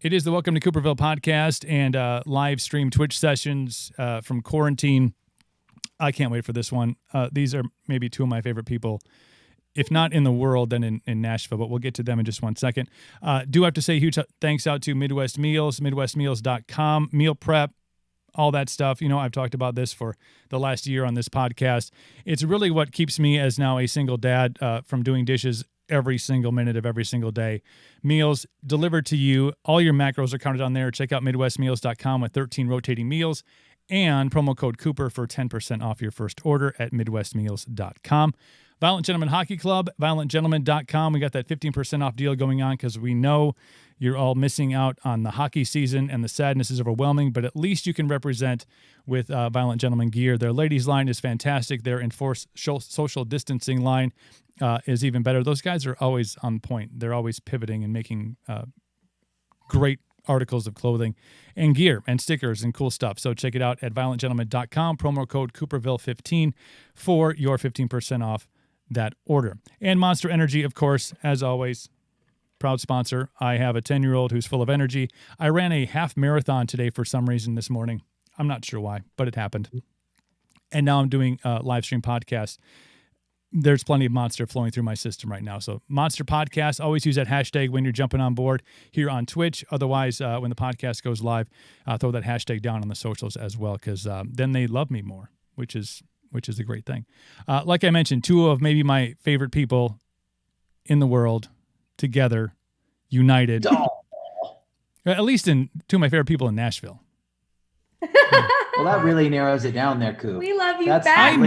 It is the Welcome to Cooperville podcast and live stream Twitch sessions from quarantine. I can't wait for this one. These are maybe two of my favorite people, if not in the world, then in Nashville, but we'll get to them in just one second. Do have to say huge thanks out to Midwest Meals, midwestmeals.com, meal prep, all that stuff. You know, I've talked about this for the last year on this podcast. It's really what keeps me as now a single dad from doing dishes every single minute of every single day. Meals delivered to you. All your macros are counted on there. Check out midwestmeals.com with 13 rotating meals and promo code Cooper for 10% off your first order at midwestmeals.com. Violent Gentleman Hockey Club, violentgentleman.com. We got that 15% off deal going on because we know you're all missing out on the hockey season and the sadness is overwhelming, but at least you can represent with Violent Gentleman gear. Their ladies line is fantastic. Their enforced social distancing line is even better. Those guys are always on point. They're always pivoting and making great articles of clothing and gear and stickers and cool stuff. So check it out at violentgentleman.com, promo code Cooperville15 for your 15% off that order. And Monster Energy, of course, as always, proud sponsor. I have a 10-year-old who's full of energy. I ran a half marathon today for some reason this morning. I'm not sure why, but it happened. And now I'm doing a live stream podcast. There's plenty of Monster flowing through my system right now. So Monster Podcast, always use that hashtag when you're jumping on board here on Twitch. Otherwise, when the podcast goes live, throw that hashtag down on the socials as well, because then they love me more, which is a great thing. Like I mentioned, two of maybe my favorite people in the world together, united. At least two of my favorite people in Nashville. Well, that really narrows it down there, Coop. We love you That's back.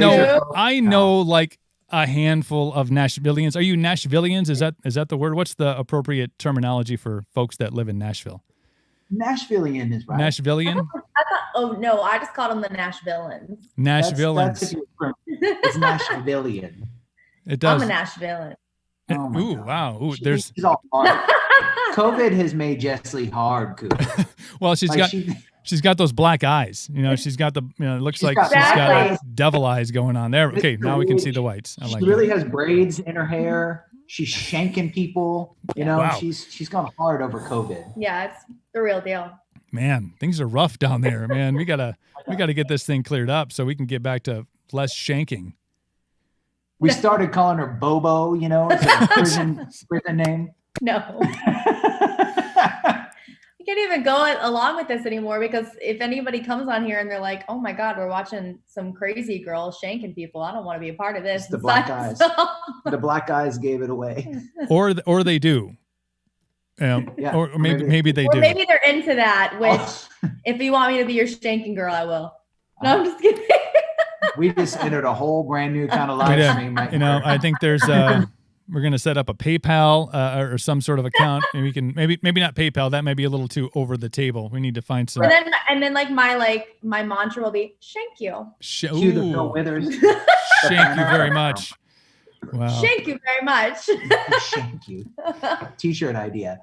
I know like a handful of Nashvillians. Are you Nashvillians? Is that the word? What's the appropriate terminology for folks that live in Nashville? Nashvillian is right. Nashvillian? Oh no, I just called them the Nashvillans. Nashvillans. It's Nashvillian. It does. I'm a Nashvillan. Oh my Ooh, God. wow. Ooh, She's all hard. COVID has made Jesslee hard, Coop. Well, she's got those black eyes. You know, she's got it looks like she's got like devil eyes going on there. Okay, now we can see the whites. I like she really has braids in her hair. She's shanking people. You know, wow. she's gone hard over COVID. Yeah, it's the real deal. Man, things are rough down there, man. We gotta get this thing cleared up so we can get back to less shanking. We started calling her Bobo, you know, it's a prison name. No. I can't even go along with this anymore because if anybody comes on here and they're like, oh my God, we're watching some crazy girl shanking people, I don't want to be a part of this. It's the black guys. The black guys gave it away. Or they do. Yeah, or maybe they do. Maybe they're into that, which if you want me to be your shanking girl, I will. No, I'm just kidding. We just entered a whole brand new kind of live stream right now. I think there's we're going to set up a PayPal or some sort of account, and we can maybe not PayPal. That may be a little too over the table. We need to find some. And then my mantra will be shank you. Cue the Bill Withers. Shank you very much. Wow. Shank you very much. Shank you. T-shirt idea.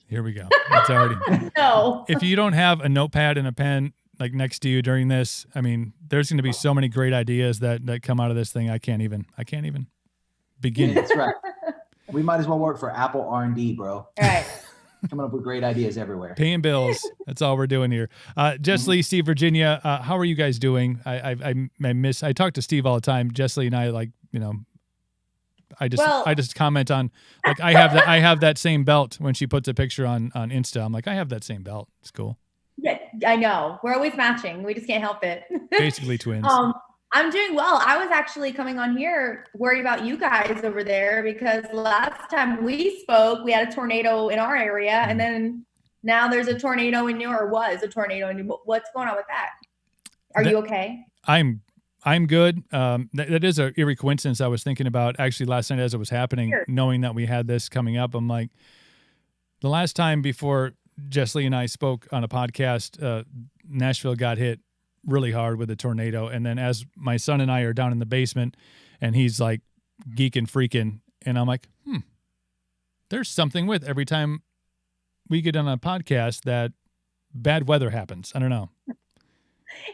Here we go. It's already. No. If you don't have a notepad and a pen like next to you during this, I mean, there's going to be so many great ideas that come out of this thing. I can't even begin. Yeah, that's right. We might as well work for Apple R&D, bro. All right. Coming up with great ideas everywhere. Paying bills. That's all we're doing here. Jesslee, Steve, Virginia, how are you guys doing? I talk to Steve all the time. Jesslee and I, like, you know, I just comment on, like, I have that same belt when she puts a picture on Insta. I'm like, I have that same belt. It's cool. Yeah, I know. We're always matching. We just can't help it. Basically twins. I'm doing well. I was actually coming on here worried about you guys over there because last time we spoke, we had a tornado in our area, and then now there's a tornado in New York, or was a tornado in New York. What's going on with that? Are you okay? I'm good. That is a eerie coincidence I was thinking about actually last night as it was happening, knowing that we had this coming up. I'm like, the last time before Jesslee and I spoke on a podcast, Nashville got hit really hard with a tornado. And then as my son and I are down in the basement and he's like geeking, freaking, and I'm like, there's something with every time we get on a podcast that bad weather happens. I don't know.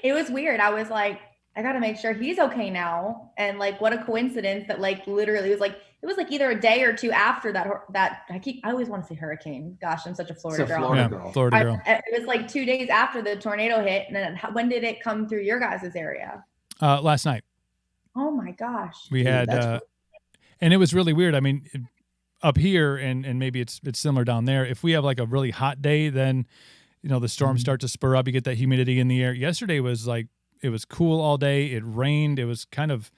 It was weird. I was like, I got to make sure he's okay now. And like, what a coincidence that like literally it was like either a day or two after that I always want to say hurricane. Gosh, I'm such a Florida girl. Florida girl. Florida girl. It was like 2 days after the tornado hit. And then when did it come through your guys' area? Last night. Oh my gosh. We had, and it was really weird. I mean, up here, and maybe it's similar down there. If we have like a really hot day, then, you know, the storms start to spur up. You get that humidity in the air. Yesterday was like, it was cool all day. It rained. It was kind of,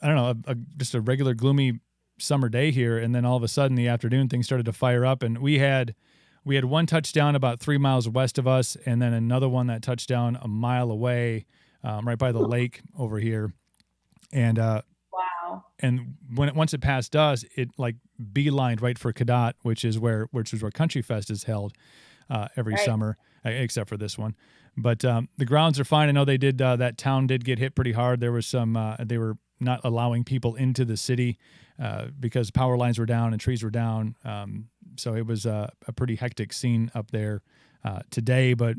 I don't know, just a regular gloomy summer day here. And then all of a sudden, the afternoon, things started to fire up. And we had one touchdown about 3 miles west of us, and then another one that touched down a mile away, right by the lake over here. And wow. And once it passed us, it like beelined right for Cadott, which is where Country Fest is held every summer, except for this one. But the grounds are fine. I know they did, that town did get hit pretty hard. There was some, they were not allowing people into the city because power lines were down and trees were down. So it was a pretty hectic scene up there today. But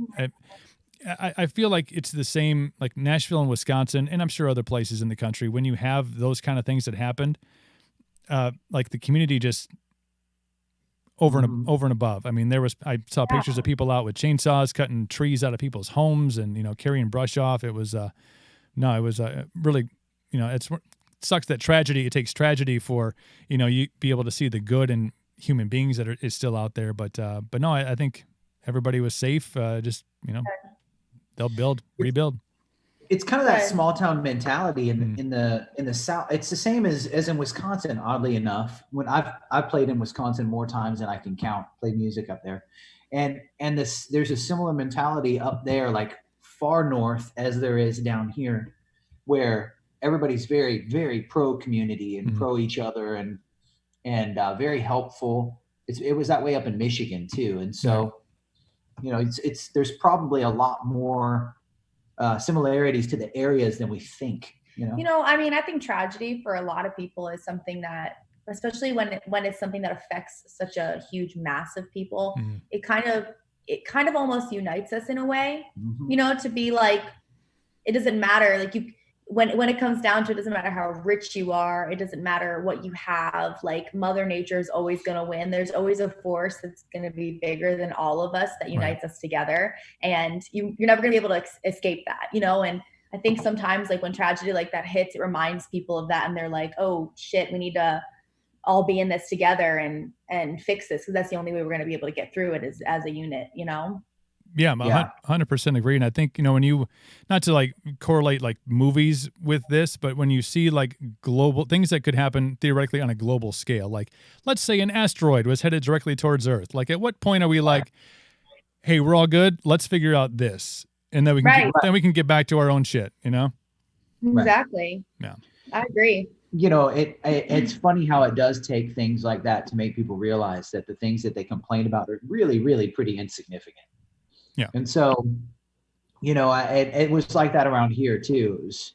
I feel like it's the same, like Nashville and Wisconsin, and I'm sure other places in the country, when you have those kind of things that happened, like the community just over and above. I mean, I saw pictures of people out with chainsaws cutting trees out of people's homes and, you know, carrying brush off. It was really, you know, it sucks that tragedy. It takes tragedy for, you know, you be able to see the good in human beings that is still out there. But no, I think everybody was safe. Just, you know, they'll rebuild. It's kind of that small town mentality in the South. It's the same as in Wisconsin, oddly enough. When I've played in Wisconsin more times than I can count, played music up there. And there's a similar mentality up there, like far north as there is down here, where everybody's very, very pro community and pro each other and very helpful. It was that way up in Michigan too. And so, you know, there's probably a lot more similarities to the areas than we think, you know? I mean, I think tragedy for a lot of people is something that, especially when it's something that affects such a huge mass of people, it kind of almost unites us in a way, you know, to be like, it doesn't matter. Like when it comes down to it, doesn't matter how rich you are. It doesn't matter what you have. Like Mother Nature is always going to win. There's always a force that's going to be bigger than all of us that unites us together. And you're never going to be able to escape that, you know? And I think sometimes like when tragedy like that hits, it reminds people of that. And they're like, oh shit, we need to all be in this together and fix this. Cause that's the only way we're going to be able to get through it is as a unit, you know? Yeah, 100% agree. And I think, you know, when you, not to like correlate like movies with this, but when you see like global things that could happen theoretically on a global scale, like let's say an asteroid was headed directly towards Earth. Like at what point are we like, hey, we're all good. Let's figure out this. And then we can get back to our own shit, you know? Exactly. Yeah. I agree. You know, it's funny how it does take things like that to make people realize that the things that they complain about are really, really pretty insignificant. Yeah. And so, you know, it was like that around here too. It was,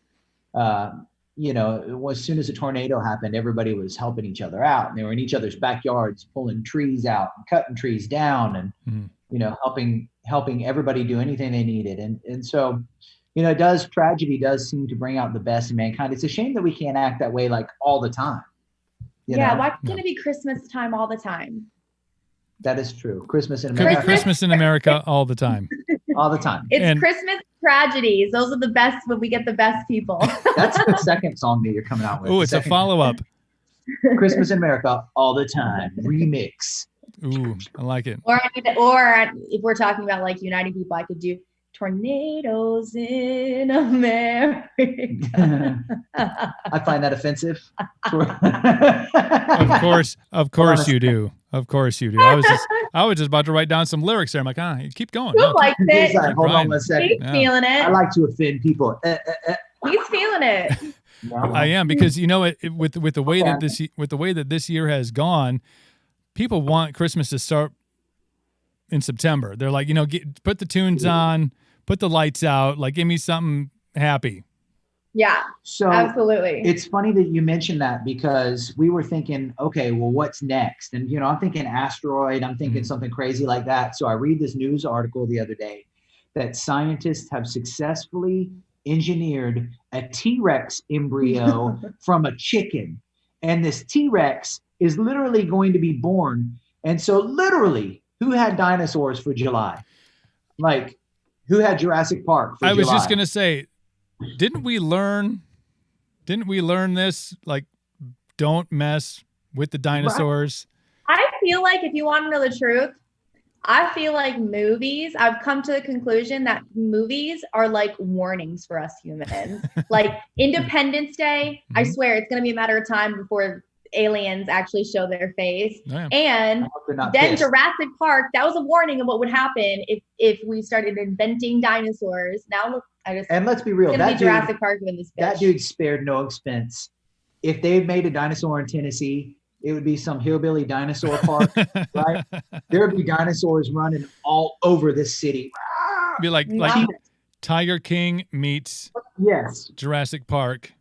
you know, as soon as a tornado happened, everybody was helping each other out. And they were in each other's backyards, pulling trees out and cutting trees down and, you know, helping everybody do anything they needed. And so, you know, tragedy does seem to bring out the best in mankind. It's a shame that we can't act that way like all the time. You know? Why can't it be Christmas time all the time? That is true. Christmas in America. Could be Christmas in America all the time. All the time. It's Christmas tragedies. Those are the best when we get the best people. That's the second song that you're coming out with. Oh, it's a follow-up. Christmas in America all the time. Remix. Ooh, I like it. Or if we're talking about like uniting people, I could do Tornadoes in America. I find that offensive. Of course you do. Of course you do. I was just about to write down some lyrics there. I'm like, keep going. Who likes it? Like, hold on one second. He's feeling it. I like to offend people. He's feeling it. I am, because you know with the way that this year has gone, people want Christmas to start in September. They're like, you know, put the tunes on, put the lights out, like give me something happy. Yeah, so absolutely. It's funny that you mentioned that, because we were thinking, okay, well, what's next? And, you know, I'm thinking asteroid, I'm thinking something crazy like that. So I read this news article the other day that scientists have successfully engineered a T-Rex embryo from a chicken. And this T-Rex is literally going to be born. And so literally, who had dinosaurs for July? Like, who had Jurassic Park for July? I was just going to say, didn't we learn this? Like, don't mess with the dinosaurs. I feel like if you want to know the truth, I feel like movies, I've come to the conclusion that movies are like warnings for us humans. Like Independence Day, I swear it's going to be a matter of time before aliens actually show their face. Yeah. And then Jurassic Park, that was a warning of what would happen if we started inventing dinosaurs. Now look, and let's be real, that Jurassic Park in this bitch. That dude spared no expense. If they made a dinosaur in Tennessee, it would be some hillbilly dinosaur park, right? There would be dinosaurs running all over this city. Be like Tiger King meets Jurassic Park.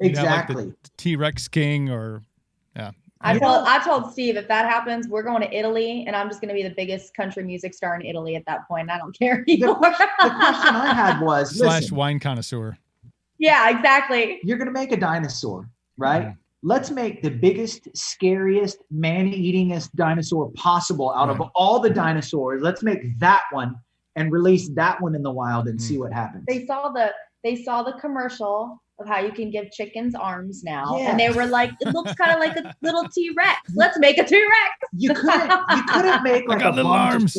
Exactly. Like the T-Rex King or I told Steve, if that happens, we're going to Italy, and I'm just going to be the biggest country music star in Italy at that point. I don't care anymore. The question I had was, / wine connoisseur. Yeah, exactly. You're going to make a dinosaur, right? Mm-hmm. Let's make the biggest, scariest, man-eatingest dinosaur possible out of all the dinosaurs. Let's make that one and release that one in the wild and see what happens. They saw the commercial of how you can give chickens arms now, and they were like, it looks kind of like a little T-Rex. Let's make a T-Rex. You couldn't make like a little arms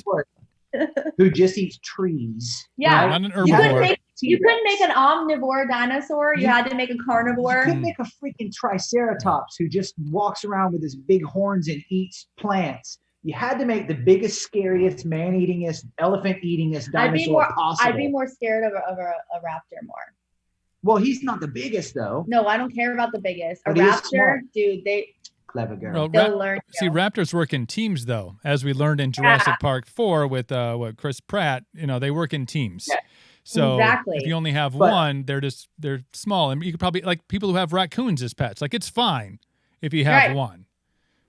who just eats trees. Yeah, not an herbivore. You couldn't make an omnivore dinosaur. You had to make a carnivore. You couldn't make a freaking triceratops who just walks around with his big horns and eats plants. You had to make the biggest, scariest, man-eatingest, elephant-eatingest dinosaur possible. I'd be more scared of a raptor more. Well, he's not the biggest, though. No, I don't care about the biggest. A raptor, dude, clever girl. They'll learn. See, raptors work in teams, though, as we learned in Jurassic Park 4 with Chris Pratt. They work in teams. Yeah. So if you only have one, they're small, and you could probably like people who have raccoons as pets. Like it's fine if you have one.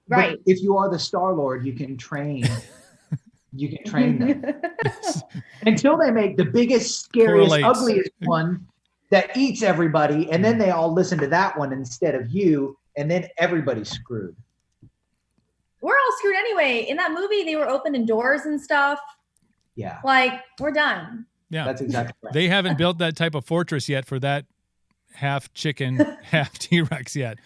Right. But if you are the Star-Lord, you can train. You can train them until they make the biggest, scariest, ugliest one that eats everybody, and then they all listen to that one instead of you, and then everybody's screwed. We're all screwed anyway. In that movie, they were opening doors and stuff. Yeah. Like, we're done. Yeah, that's exactly right. They haven't built that type of fortress yet for that half chicken, half T-Rex yet.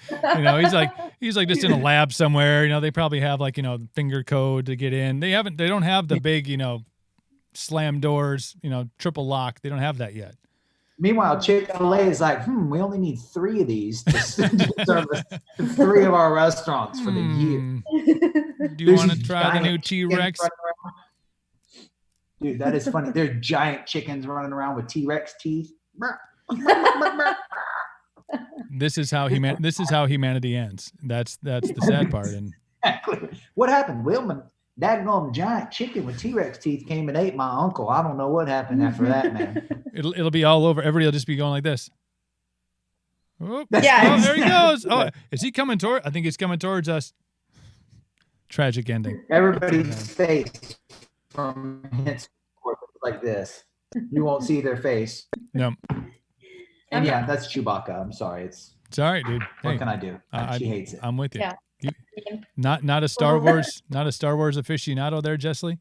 He's like just in a lab somewhere. They probably have finger code to get in. They don't have the big, slam doors, triple lock. They don't have that yet. Meanwhile, Chick-fil-A is like, we only need 3 of these to service 3 of our restaurants for the year. Do you want to try the new T-Rex? Dude, that is funny. There's giant chickens running around with T-Rex teeth. This is how humanity ends. That's the sad part. And what happened? Wilman, daggone giant chicken with T-Rex teeth came and ate my uncle. I don't know what happened after that, man. It'll be all over. Everybody will just be going like this. Oh, yeah. Oh, there he goes. Oh, is he coming toward? I think he's coming towards us. Tragic ending. Everybody's face from henceforth like this. You won't see their face. No. And yeah, that's Chewbacca. I'm sorry. It's all right, dude. What can I do? She hates it. I'm with you. Yeah. Not a Star Wars aficionado there, Jesslee?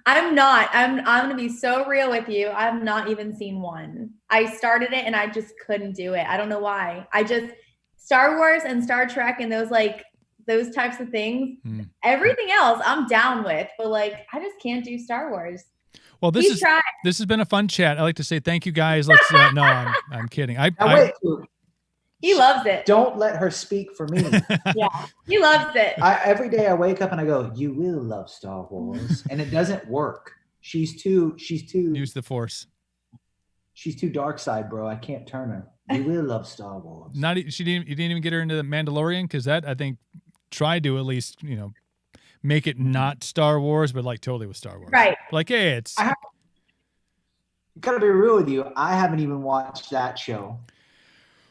I'm not. I'm going to be so real with you. I've not even seen one. I started it and I just couldn't do it. I don't know why. Star Wars and Star Trek and those types of things. Everything else I'm down with, but I just can't do Star Wars. Well, this has been a fun chat. I'd like to say thank you guys. Let's no, I'm kidding. He loves it. Don't let her speak for me. Yeah, he loves it. Every day I wake up and I go, "You will love Star Wars," and it doesn't work. She's too. Use the Force. She's too dark side, bro. I can't turn her. You will love Star Wars. You didn't even get her into the Mandalorian, because that I think tried to at least make it not Star Wars, but totally with Star Wars. Right. Hey, it's. Gotta be real with you. I haven't even watched that show.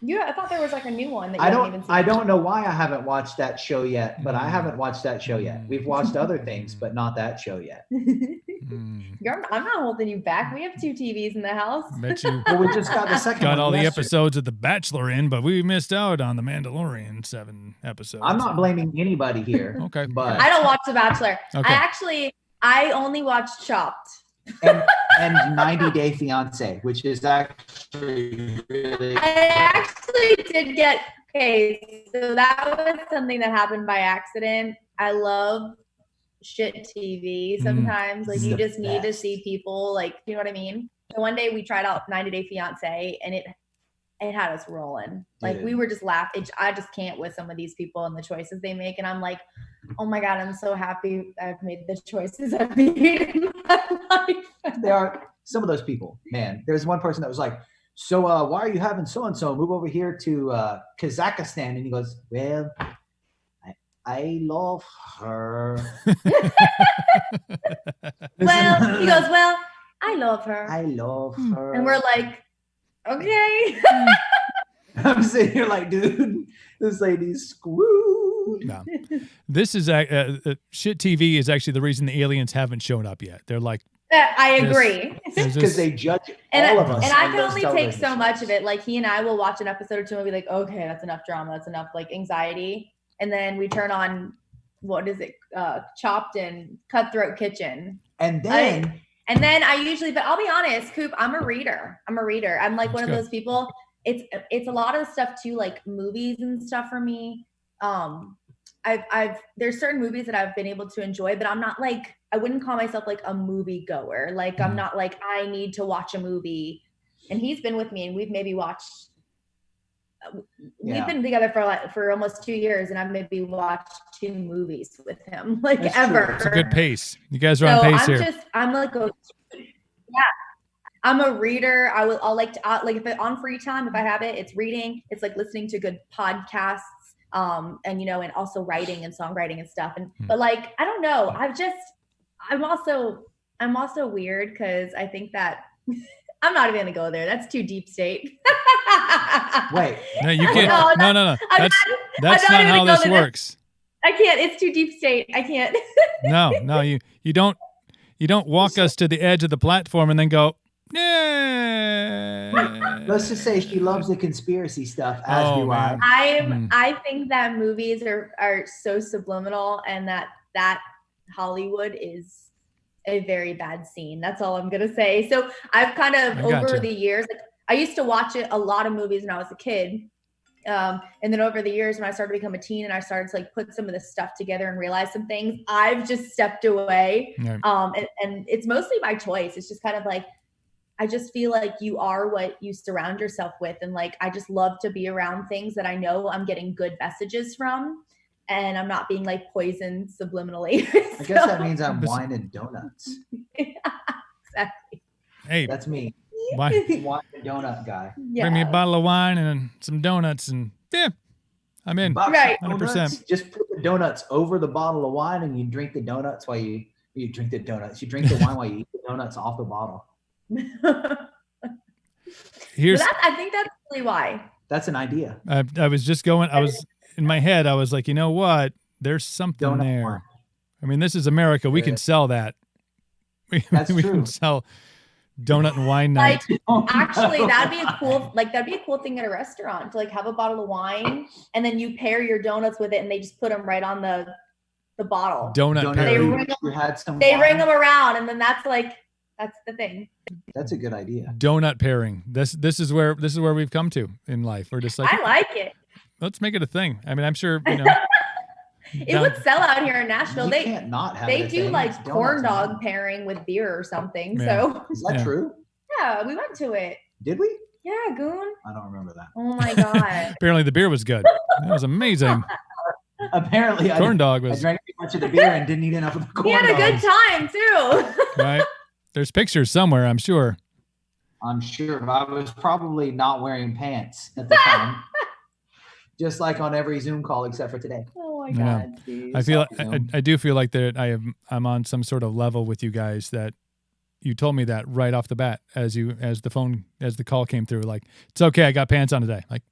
I thought there was a new one that you haven't even seen. I don't know why I haven't watched that show yet, but I haven't watched that show yet. We've watched other things, but not that show yet. I'm not holding you back. We have 2 TVs in the house. Bet you Well, we just got the second got one all the yesterday. episodes of The Bachelor in, but we missed out on The Mandalorian 7 episodes. I'm not blaming anybody here. Okay. But I don't watch The Bachelor. Okay. I only watch Chopped. and 90 Day Fiance, which is actually really. I actually did get so that was something that happened by accident. I love shit TV sometimes. Like you just need to see people, like, you know what I mean? So one day we tried out 90 Day Fiance and it had us rolling. Like we were just laughing. I just can't with some of these people and the choices they make. And I'm like, oh my God, I'm so happy I've made the choices I've made in my life. There are some of those people, man. There's one person that was like, so why are you having so-and-so move over here to Kazakhstan? And he goes, well, I love her. Well, he goes, well, I love her. I love her. And we're like, okay. I'm sitting here like, dude, this lady's screwed. No. This is shit TV is actually the reason the aliens haven't shown up yet. They're like, I agree. Because they judge all of us. And I can only take so much of it. Like he and I will watch an episode or two and be like, okay, that's enough drama. That's enough like anxiety. And then we turn on, what is it? Chopped and Cutthroat Kitchen. And then I usually, but I'll be honest, Coop, I'm a reader. I'm like one of those people. It's a lot of the stuff too, like movies and stuff for me. There's certain movies that I've been able to enjoy, but I'm not like, I wouldn't call myself like a movie goer. Like I'm not like, I need to watch a movie. And he's been with me and we've maybe watched, we've been together for almost 2 years and I've maybe watched 2 movies with him, like That's ever. true. it's a good pace. You guys are on pace here. I'm like, I'm a reader. I'll like if it on free time, if I have it, it's reading. It's like listening to good podcasts. And and also writing and songwriting and stuff. And but like, I don't know. I'm also weird because I think that I'm not even gonna go there. That's too deep state. Wait. No, you can't. No. That's not how this works. I can't. It's too deep state. I can't. No. You don't walk us to the edge of the platform and then go, yeah. Let's just say she loves the conspiracy stuff, as do I. I think that movies are so subliminal and that Hollywood is a very bad scene. That's all I'm gonna say. So I've kind of over the years, like I used to watch a lot of movies when I was a kid. And then over the years, when I started to become a teen and I started to like put some of this stuff together and realize some things, I've just stepped away. Right. And it's mostly by choice. It's just kind of like, I just feel like you are what you surround yourself with. And like, I just love to be around things that I know I'm getting good messages from and I'm not being like poisoned subliminally. I guess that means I'm wine and donuts. Yeah, exactly. Hey, that's me. Wine and donut guy. Yeah. Bring me a bottle of wine and some donuts and I'm in. Right. 100%. Just put the donuts over the bottle of wine and you drink the donuts while you drink the donuts. You drink the wine while you eat the donuts off the bottle. I think that's really why. That's an idea. I was just going, I was in my head, I was like, you know what? There's something Donut there. wine. I mean, this is America. We can sell that. That's we true. can sell donut and wine night. Actually, that'd be a cool thing at a restaurant to like have a bottle of wine and then you pair your donuts with it and they just put them right on the bottle. Donut They ring them around and then that's the thing. That's a good idea. Donut pairing. This is where we've come to in life. We're just like, I like it. Let's make it a thing. I mean, I'm sure it would sell out here in Nashville. They can't not have they do like corn dog pairing with beer or something. Yeah. So is that true? Yeah, we went to it. Did we? Yeah, Goon. I don't remember that. Oh my God. Apparently the beer was good. That was amazing. Apparently I drank too much of the beer and didn't eat enough of the corn We had a good time too. Right. There's pictures somewhere, I'm sure. I was probably not wearing pants at the time. Just like on every Zoom call except for today. Oh my God. I feel I do feel like that I'm on some sort of level with you guys that you told me that right off the bat as the call came through. Like, it's okay, I got pants on today. Like,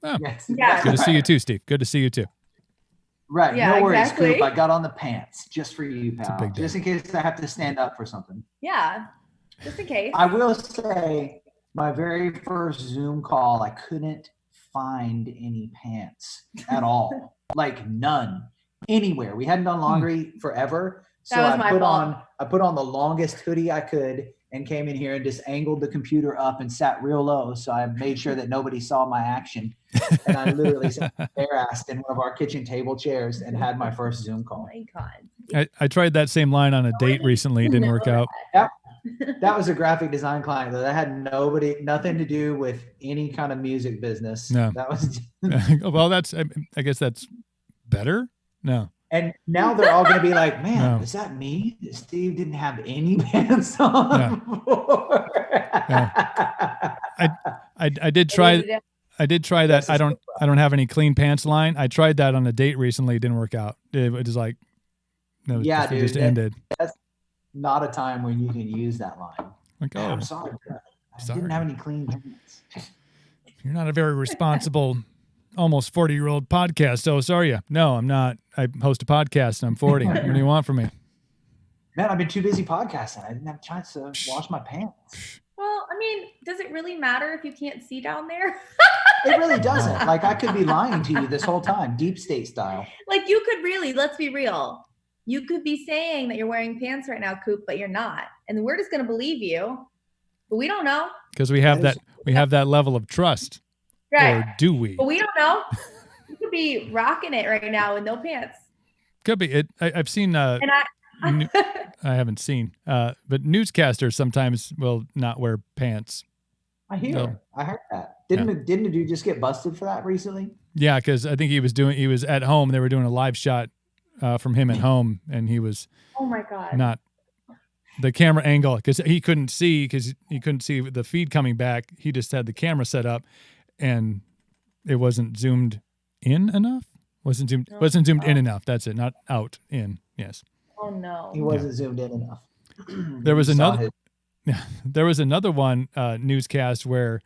oh, yes. Yeah. Good to see you too, Steve. Good to see you too. Right. Yeah, no worries, exactly. Coop. I got on the pants just for you, pal. big day. Just in case I have to stand up for something. Yeah, just in case. I will say my very first Zoom call, I couldn't find any pants at all. Like none. Anywhere. We hadn't done laundry forever. So That was my fault. I put on the longest hoodie I could and came in here and just angled the computer up and sat real low. So I made sure that nobody saw my action. And I literally sat bare-assed in one of our kitchen table chairs and had my first Zoom Oh call. my God. I tried that same line on a date recently. It didn't work out. That was a graphic design client though. That had nothing to do with any kind of music business. No. That was Well, I guess that's better. No. And now they're all going to be like, man, No. is that me? Steve didn't have any pants on before. I did try that. I don't have any clean pants line. I tried that on a date recently. It didn't work out. It was like, no, Yeah, it dude, just ended. That's not a time when you can use that line. Like, Man, oh, I'm sorry. I sorry. didn't have any clean pants. You're not a very responsible, almost 40-year-old podcast host, are you? No, I'm not. I host a podcast and I'm 40. What do you want from me? Man, I've been too busy podcasting. I didn't have a chance to wash my pants. Well, I mean, does it really matter if you can't see down there? It really doesn't. Like I could be lying to you this whole time, deep state style. Like you could really, let's be real. You could be saying that you're wearing pants right now, Coop, but you're not. And we're just going to believe you. But we don't know. Because we have that level of trust. Right. Or do we? But we don't know. You could be rocking it right now with no pants. Could be. I've seen And I haven't seen, but newscasters sometimes will not wear pants. I hear. No. I heard that. Didn't the dude just get busted for that recently? Yeah, because I think he was at home. They were doing a live shot from him at home, and he was oh my God. not the camera angle because he couldn't see the feed coming back. He just had the camera set up, and it wasn't zoomed in enough. Wasn't zoomed in enough. That's it. Not out, in. Yes. Oh no. He wasn't zoomed in enough. There was another one newscast where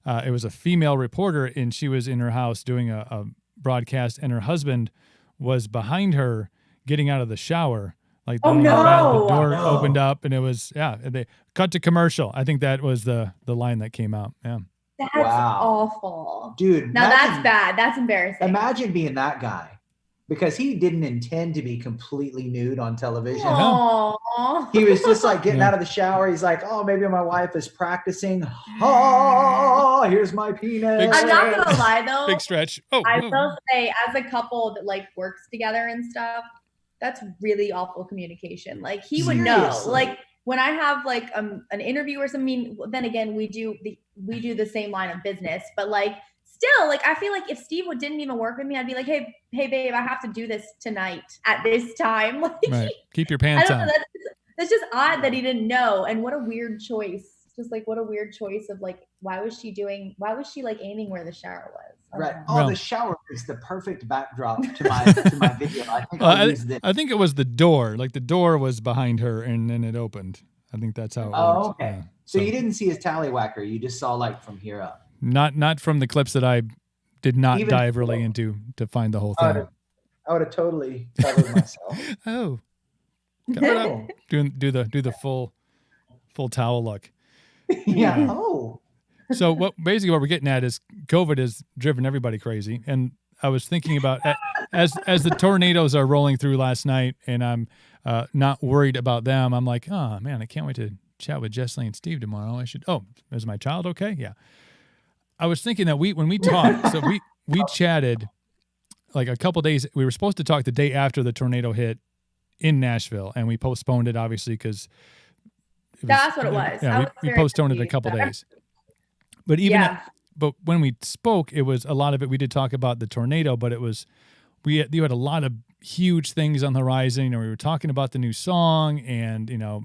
it was a female reporter and she was in her house doing a broadcast and her husband was behind her getting out of the shower. Like the door opened up and it was they cut to commercial. I think that was the line that came out. Yeah. That's awful. Dude. Now that's bad. That's embarrassing. Imagine being that guy. Because he didn't intend to be completely nude on television. Aww. He was just like getting out of the shower. He's like, oh, maybe my wife is practicing. Oh, here's my penis. I'm not going to lie, though. Big stretch. Oh, I will say, as a couple that like works together and stuff, that's really awful communication. Like he would know. Like when I have like an interview or something, then again, we do the same line of business, but like, still, like, I feel like if Steve didn't even work with me, I'd be like, hey, babe, I have to do this tonight at this time. Like, right. Keep your pants on. That's just odd that he didn't know. And what a weird choice. Just like, what a weird choice of like, why was she like aiming where the shower was? Right. Oh, the shower is the perfect backdrop to my video. I think it was the door. Like the door was behind her and then it opened. I think that's how it worked. Oh, okay. Yeah. So you didn't see his tallywhacker. You just saw like from here up. Not from the clips that I did not dive really into to find the whole thing. I would have totally covered myself. Oh, cover up. Do the full towel look. Yeah. Oh. So what we're getting at is COVID has driven everybody crazy, and I was thinking about as the tornadoes are rolling through last night, and I'm not worried about them. I'm like, oh man, I can't wait to chat with Jesslee and Steve tomorrow. Is my child okay? Yeah. I was thinking that when we talked, so we chatted like a couple days. We were supposed to talk the day after the tornado hit in Nashville, and we postponed it obviously because that's what it was. Yeah, we postponed it a couple days. But but when we spoke, it was a lot of it. We did talk about the tornado, but it was you had a lot of huge things on the horizon. You know, we were talking about the new song, and you know,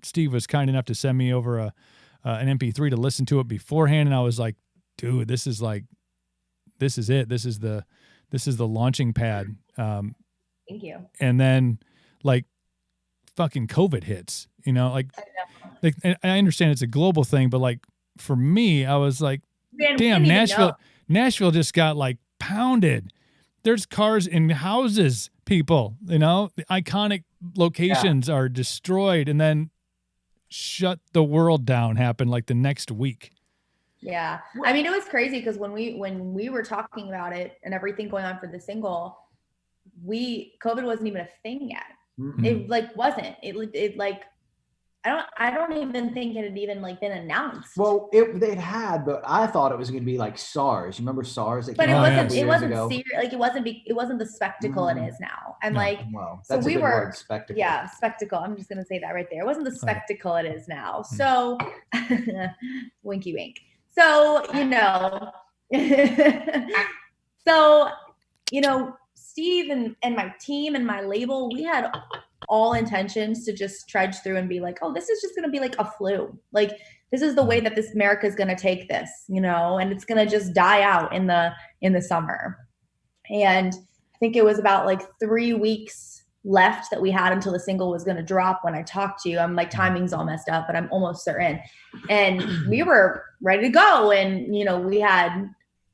Steve was kind enough to send me over an MP3 to listen to it beforehand, and I was like, dude, this is it. This is the launching pad. Thank you. And then like fucking COVID hits, you know, like I understand it's a global thing, but like for me, I was like, damn, Nashville just got like pounded. there's cars in houses, people, the iconic locations are destroyed, and then shut the world down happened like the next week. Yeah. I mean, it was crazy because when we were talking about it and everything going on for the single, COVID wasn't even a thing yet. Mm-hmm. It like wasn't. It like I don't even think it had even like been announced. Well, it had, but I thought it was going to be like SARS. You remember SARS? But it wasn't serious. Like it wasn't the spectacle it is now. And that's a good word, spectacle. Yeah, spectacle. I'm just going to say that right there. It wasn't the spectacle it is now. So winky wink. So, Steve and my team and my label, we had all intentions to just trudge through and be like, oh, this is just going to be like a flu. Like, this is the way that this America is going to take this, and it's going to just die out in the summer. And I think it was about like 3 weeks left that we had until the single was going to drop when I talked to you. I'm like, timing's all messed up, but I'm almost certain. And we were ready to go. And, we had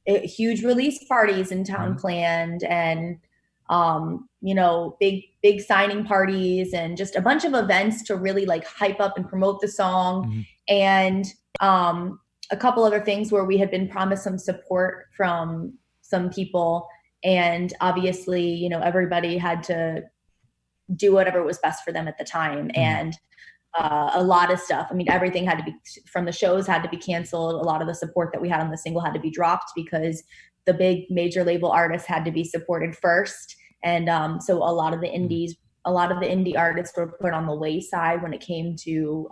huge release parties in town planned, and big signing parties and just a bunch of events to really like hype up and promote the song. Mm-hmm. And a couple other things where we had been promised some support from some people. And obviously, everybody had to do whatever was best for them at the time. Mm-hmm. And a lot of stuff. I mean, everything had to be, from the shows had to be canceled. A lot of the support that we had on the single had to be dropped because the big major label artists had to be supported first. And so a lot of the indie artists were put on the wayside when it came to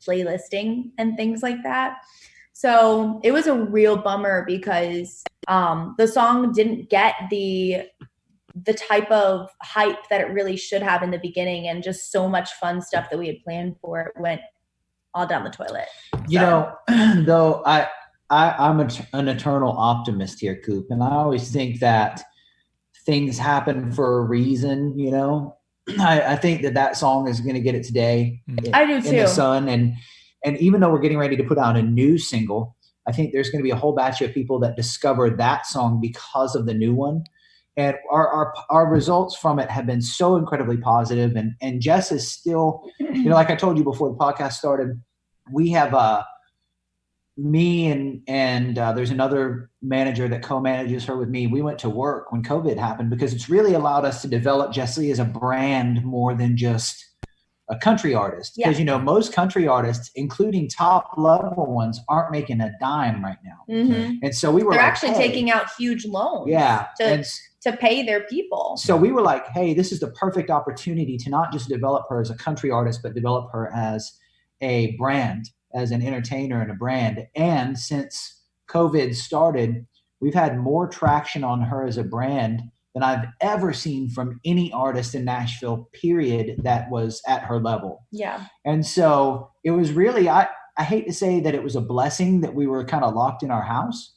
playlisting and things like that. So it was a real bummer because the song didn't get the type of hype that it really should have in the beginning, and just so much fun stuff that we had planned for it went all down the toilet. Though I'm an eternal optimist here, Coop, and I always think that things happen for a reason. I think that song is going to get its day. I do too. In the sun, and even though we're getting ready to put out a new single, I think there's going to be a whole batch of people that discover that song because of the new one. And our results from it have been so incredibly positive. And Jess is still, like I told you before the podcast started, we have me and there's another manager that co-manages her with me. We went to work when COVID happened because it's really allowed us to develop Jesslee as a brand more than just a country artist. Because, most country artists, including top level ones, aren't making a dime right now. Mm-hmm. And so they're actually taking out huge loans. Yeah. To pay their people. So we were like, hey, this is the perfect opportunity to not just develop her as a country artist, but develop her as a brand, as an entertainer and a brand. And since COVID started, we've had more traction on her as a brand than I've ever seen from any artist in Nashville, period, that was at her level. Yeah. And so it was really, I hate to say that it was a blessing that we were kind of locked in our house,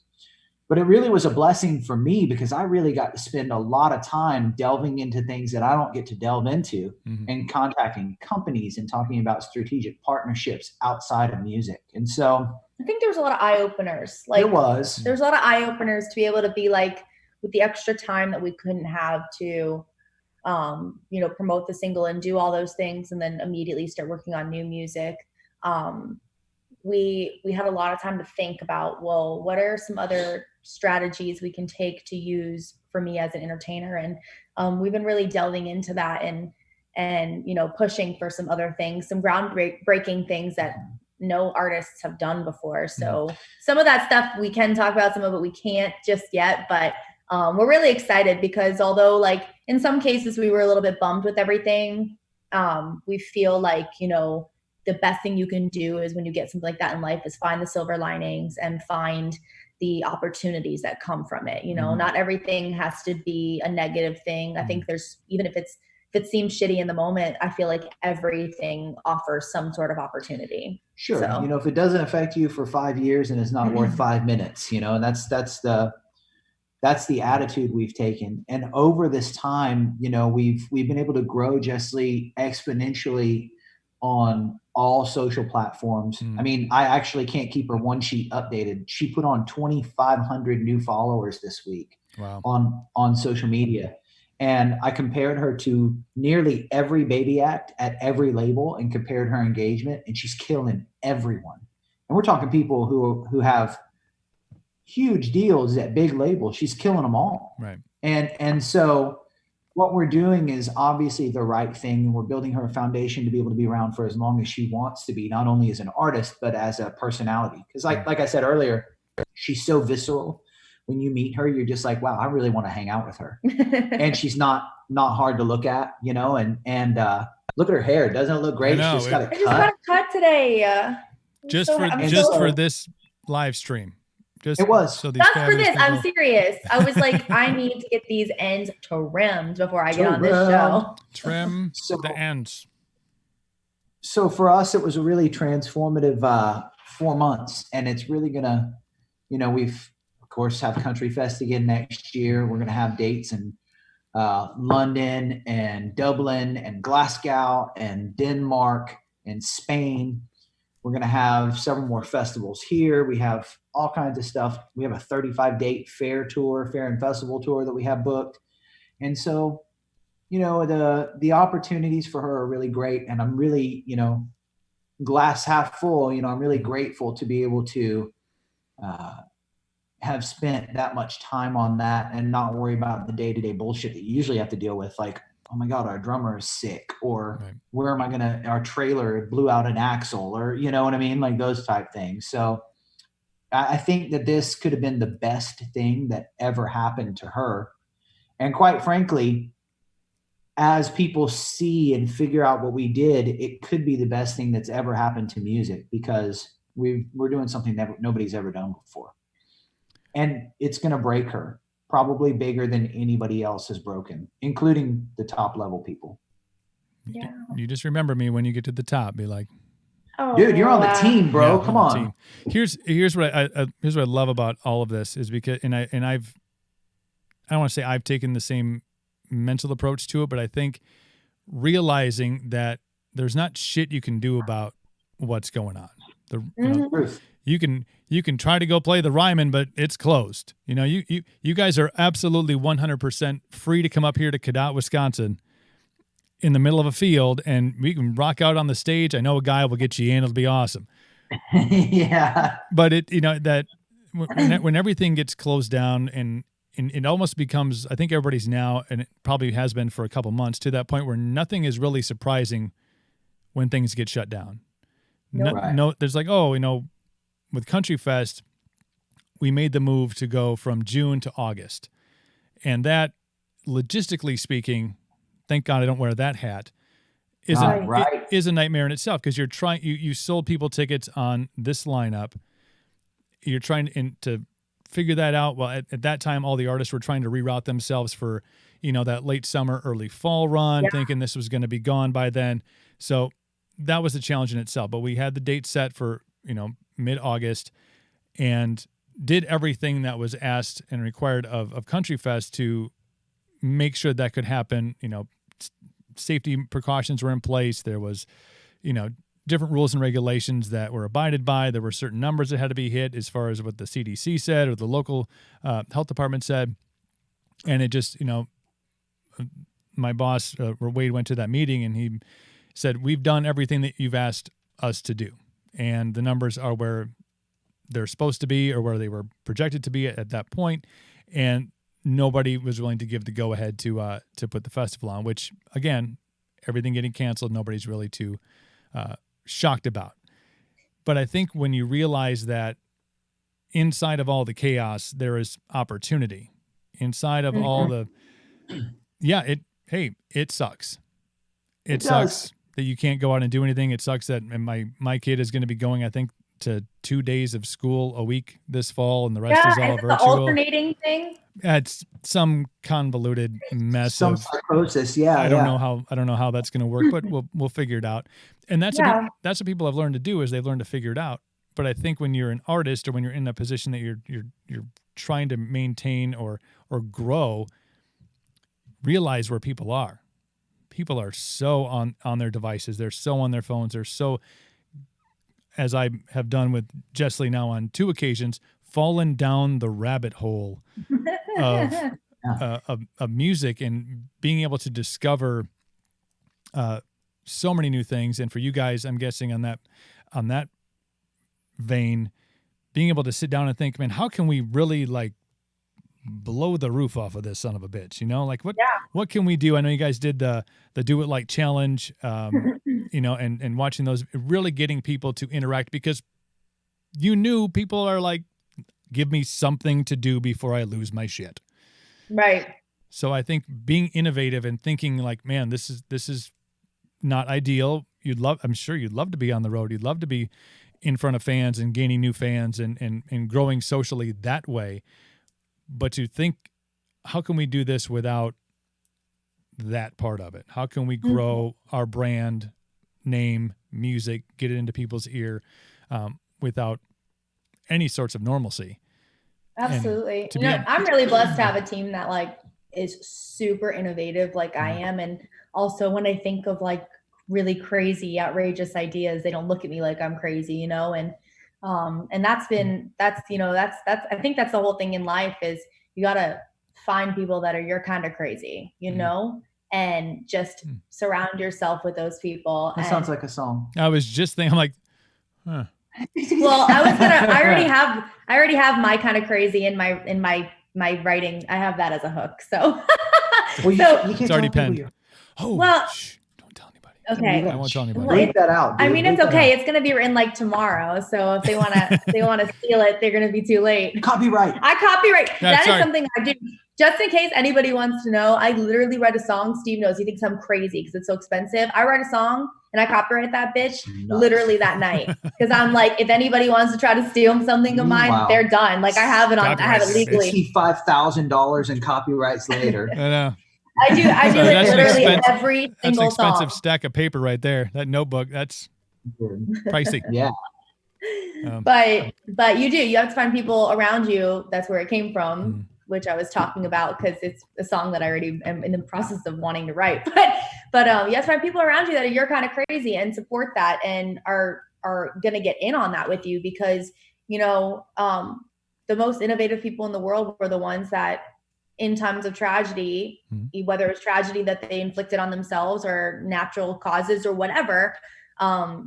but it really was a blessing for me because I really got to spend a lot of time delving into things that I don't get to delve into, mm-hmm. and contacting companies and talking about strategic partnerships outside of music. And so I think there was a lot of eye openers. There was a lot of eye openers to be able to be like, with the extra time that we couldn't have to, promote the single and do all those things and then immediately start working on new music. We had a lot of time to think about, well, what are some other strategies we can take to use for me as an entertainer? And we've been really delving into that and pushing for some other things, some groundbreaking things that no artists have done before. So some of that stuff we can talk about, some of it we can't just yet, but we're really excited because although like in some cases we were a little bit bummed with everything, we feel like, the best thing you can do is when you get something like that in life is find the silver linings and find the opportunities that come from it. Mm-hmm. Not everything has to be a negative thing. I think there's, even if it seems shitty in the moment, I feel like everything offers some sort of opportunity. Sure. So. If it doesn't affect you for 5 years and it's not mm-hmm. worth 5 minutes, and that's the attitude we've taken. And over this time, we've been able to grow Jesslee exponentially on all social platforms. I mean, I actually can't keep her one sheet updated. She put on 2,500 new followers this week. Wow. on social media. And I compared her to nearly every baby act at every label and compared her engagement, and she's killing everyone. And we're talking people who have huge deals at big labels. She's killing them all. Right. And so what we're doing is obviously the right thing. We're building her a foundation to be able to be around for as long as she wants to be, not only as an artist, but as a personality. Because like I said earlier, she's so visceral. When you meet her, you're just like, wow, I really want to hang out with her. And she's not hard to look at, you know, and look at her hair. Doesn't it look great? I know. She's got a I just got a cut today. Just for this live stream. Just it was. So these That's for this. people, I'm serious. I was like, I need to get these ends trimmed before I get on this show. Trim the ends. So for us, it was a really transformative 4 months, and it's really gonna, you know, we've of course have Country Fest again next year. We're gonna have dates in London and Dublin and Glasgow and Denmark and Spain. We're going to have several more festivals here. We have all kinds of stuff. We have a 35-date fair and festival tour that we have booked. And so, you know, the opportunities for her are really great. And I'm really, you know, glass half full, you know, I'm really grateful to be able to have spent that much time on that and not worry about the day-to-day bullshit that you usually have to deal with. Like, oh my God, our drummer is sick, or where am I our trailer blew out an axle, or, you know what I mean? Like those type things. So I think that this could have been the best thing that ever happened to her. And quite frankly, as people see and figure out what we did, it could be the best thing that's ever happened to music, because we're doing something that nobody's ever done before. And it's going to break her. Probably bigger than anybody else has broken, including the top level people. Yeah. You just remember me when you get to the top. Be like, oh, dude, you're on the team, bro. Yeah, come on. Here's what here's what I love about all of this is because I don't want to say I've taken the same mental approach to it, but I think realizing that there's not shit you can do about what's going on. You can try to go play the Ryman, but it's closed. You know, you guys are absolutely 100% free to come up here to Cadott, Wisconsin in the middle of a field, and we can rock out on the stage. I know a guy will get you in. It'll be awesome. Yeah. But that when everything gets closed down and it almost becomes, I think everybody's now, and it probably has been for a couple months, to that point where nothing is really surprising when things get shut down. No, there's like, oh, you know, with Country Fest, we made the move to go from June to August. And that, logistically speaking, thank God I don't wear that hat, is a nightmare in itself, because you sold people tickets on this lineup. You're trying to figure that out. Well, at that time, all the artists were trying to reroute themselves for, you know, that late summer, early fall run, thinking this was going to be gone by then. So that was a challenge in itself. But we had the date set for, you know, mid-August, and did everything that was asked and required of Country Fest to make sure that could happen. You know, safety precautions were in place. There was, you know, different rules and regulations that were abided by. There were certain numbers that had to be hit as far as what the CDC said or the local health department said. And it just, you know, my boss, Wade, went to that meeting and he said, we've done everything that you've asked us to do. And the numbers are where they're supposed to be or where they were projected to be at that point. And nobody was willing to give the go-ahead to put the festival on, which, again, everything getting canceled, nobody's really too shocked about. But I think when you realize that inside of all the chaos, there is opportunity. Inside of all the, it sucks. It sucks that you can't go out and do anything. It sucks that my kid is going to be going, I think, to 2 days of school a week this fall, and the rest is all virtual. The alternating thing. It's some convoluted mess. Some psychosis. Yeah. I don't know how that's going to work, but we'll figure it out. And that's what people have learned to do, is they've learned to figure it out. But I think when you're an artist or when you're in a position that you're trying to maintain or grow, realize where people are. people are so on their devices. They're so on their phones. They're so, as I have done with Jesslee now on 2 occasions, fallen down the rabbit hole of music and being able to discover so many new things. And for you guys, I'm guessing on that vein, being able to sit down and think, man, how can we really like blow the roof off of this son of a bitch? You know, like what can we do? I know you guys did the Do It Like challenge, you know, and watching those, really getting people to interact, because you knew people are like, give me something to do before I lose my shit. Right. So I think being innovative and thinking like, man, this is not ideal. I'm sure you'd love to be on the road. You'd love to be in front of fans and gaining new fans and growing socially that way. But to think, how can we do this without that part of it? How can we grow our brand, name, music, get it into people's ear without any sorts of normalcy? Absolutely. I'm really blessed to have a team that like is super innovative like I am. And also when I think of like really crazy, outrageous ideas, they don't look at me like I'm crazy, you know? And that's I think that's the whole thing in life is you got to find people that are your kind of crazy, you know, and just surround yourself with those people. That sounds like a song. I was just thinking, I'm like, huh. Well, I already have my kind of crazy in my writing. I have that as a hook. So, you can't it's already penned. Oh, well, don't tell anybody. Okay. I won't tell anybody. Bleep that out. Dude. I mean, it's okay. It's going to be written like tomorrow. So if they want to steal it, they're going to be too late. Copyright. I copyright. Yeah, that is something I do. Just in case anybody wants to know, I literally write a song. Steve knows. He thinks I'm crazy because it's so expensive. I write a song and I copyright that bitch literally that night. Because I'm like, if anybody wants to try to steal something of mine, they're done. Like I have it legally. $55,000 in copyrights later. I know. I do it literally every single song. That's an expensive stack of paper right there. That notebook, that's pricey. Yeah. But you have to find people around you. That's where it came from, which I was talking about because it's a song that I already am in the process of wanting to write. But you have to find people around you that are you're kind of crazy and support that and are going to get in on that with you because, you know, the most innovative people in the world were the ones that in times of tragedy, whether it's tragedy that they inflicted on themselves or natural causes or whatever,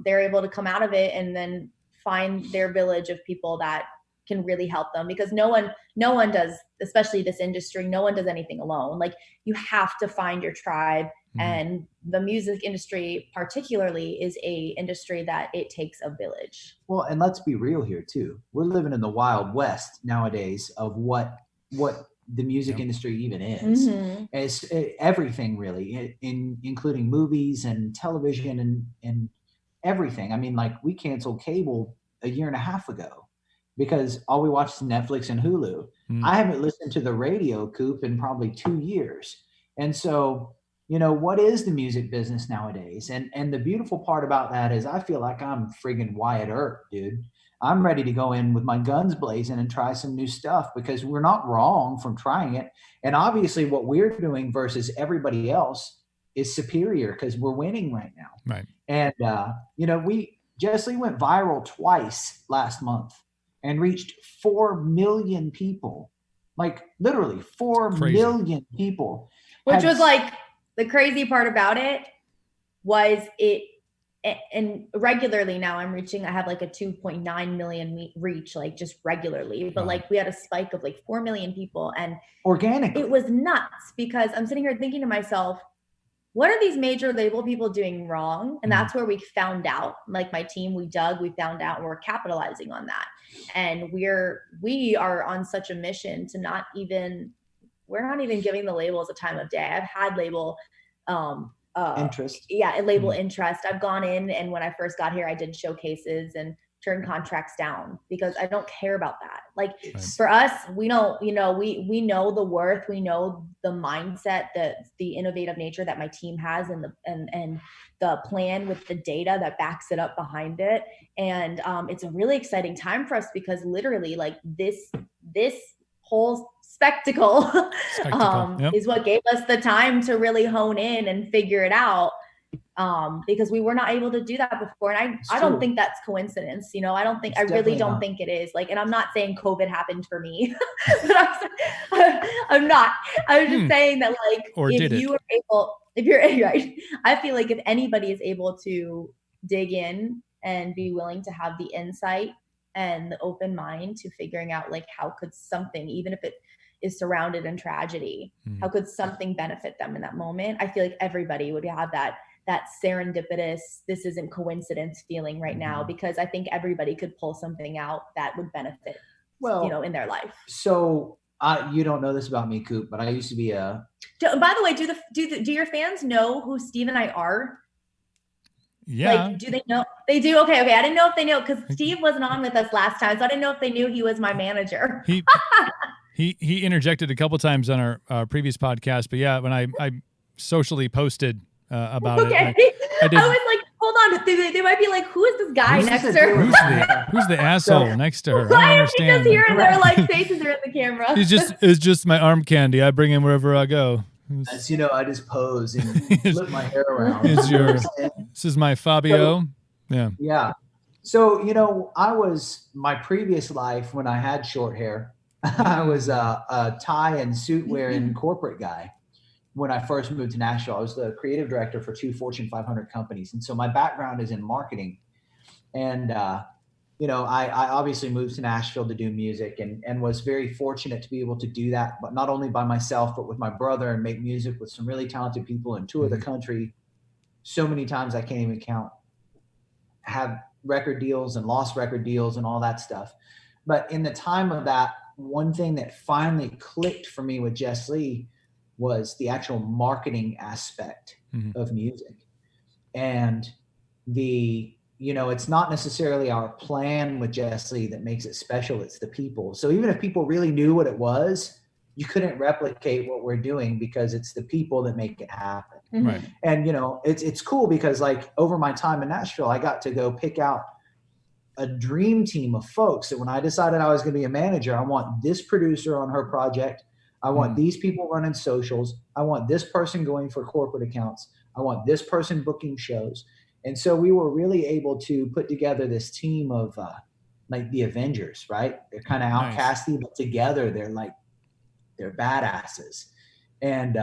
they're able to come out of it and then find their village of people that can really help them because no one does, especially this industry, no one does anything alone. Like you have to find your tribe and the music industry particularly is a industry that it takes a village. Well, and let's be real here too. We're living in the Wild West nowadays of what the music industry even is. It's everything really, including movies and television and everything. I mean, like we canceled cable a year and a half ago because all we watch is Netflix and Hulu. I haven't listened to the radio, Coop, in probably 2 years. And so, you know, what is the music business nowadays? And the beautiful part about that is I feel like I'm friggin' Wyatt Earp, dude. I'm ready to go in with my guns blazing and try some new stuff because we're not wrong from trying it. And obviously what we're doing versus everybody else is superior because we're winning right now. Right. And, you know, Jesslee went viral twice last month and reached 4 million people, like literally 4 million people. Which was like the crazy part about it was and regularly now I have like a 2.9 million reach, like just regularly, but like we had a spike of like 4 million people and organically it was nuts because I'm sitting here thinking to myself, what are these major label people doing wrong? And that's where we found out, like my team, we found out and we're capitalizing on that. And we are on such a mission to we're not even giving the labels a time of day. I've had label, interest. Yeah, label interest. I've gone in and when I first got here, I did showcases and turned contracts down because I don't care about that. Like for us, we don't, you know, we know the worth, we know the mindset, the innovative nature that my team has and the plan with the data that backs it up behind it. And it's a really exciting time for us because literally like this whole spectacle, Yep. is what gave us the time to really hone in and figure it out. Because we were not able to do that before. And I don't think that's coincidence. You know, I really don't think it is. Like, and I'm not saying COVID happened for me, but I'm not. I was just saying that, like, if you're right, I feel like if anybody is able to dig in and be willing to have the insight and the open mind to figuring out, like, how could something, even if it is surrounded in tragedy, how could something benefit them in that moment? I feel like everybody would have that serendipitous, this isn't coincidence feeling right now, because I think everybody could pull something out that would benefit, in their life. So you don't know this about me, Coop, but I used to be a. By the way, do your fans know who Steve and I are? Yeah. Like, do they know? They do. Okay. I didn't know if they know, because Steve wasn't on with us last time, so I didn't know if they knew he was my manager. He interjected a couple times on our previous podcast, but yeah, when I socially posted about it, I did. I was like, hold on, they might be like, who is this guy next to her? Who's the asshole next to her? Why I don't are we just here and their like faces are in the camera? It's just my arm candy. I bring him wherever I go. As you know, I just pose and flip my hair around. This is my Fabio. Yeah. Yeah. So, my previous life when I had short hair, I was a tie and suit wearing corporate guy. When I first moved to Nashville, I was the creative director for 2 Fortune 500 companies. And so my background is in marketing. And, I obviously moved to Nashville to do music and was very fortunate to be able to do that, but not only by myself, but with my brother, and make music with some really talented people and tour the country so many times I can't even count. Have record deals and lost record deals and all that stuff. But in the time of that, one thing that finally clicked for me with Jesslee was the actual marketing aspect of music. And it's not necessarily our plan with Jesslee that makes it special. It's the people. So even if people really knew what it was, you couldn't replicate what we're doing, because it's the people that make it happen. Right. And, it's cool because, like, over my time in Nashville, I got to go pick out a dream team of folks that when I decided I was going to be a manager, I want this producer on her project. I want these people running socials. I want this person going for corporate accounts. I want this person booking shows. And so we were really able to put together this team of like the Avengers, right? They're kind of outcasty, but together they're badasses. And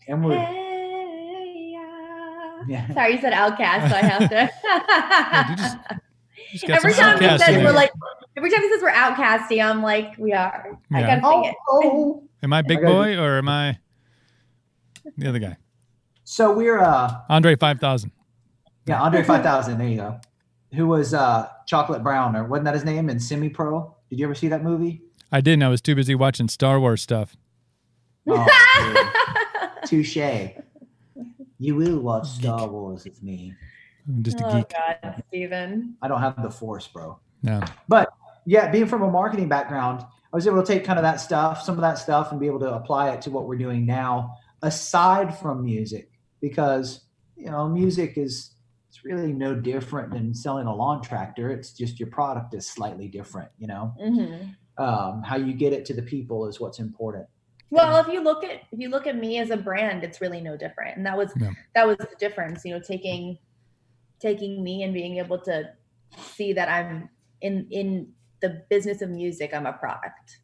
we're. Yeah. Sorry, you said outcast, so I have to. Every time he says we're outcasty, I'm like, we are. Yeah. I gotta sing it. Am I big boy or am I the other guy? So we're Andre 5000. Yeah, Andre 5000. There you go. Who was Chocolate Brown, or wasn't that his name, in Semi Pro? Did you ever see that movie? I didn't. I was too busy watching Star Wars stuff. Oh, touche. You will watch Star Wars with me. I'm just a geek. Oh God, Steven. I don't have the Force, bro. No. But yeah, being from a marketing background, I was able to take kind of some of that stuff and be able to apply it to what we're doing now, aside from music, because, music it's really no different than selling a lawn tractor. It's just your product is slightly different, how you get it to the people is what's important. Well, if you look at me as a brand, it's really no different. And that was the difference, taking me and being able to see that I'm in the business of music. I'm a product,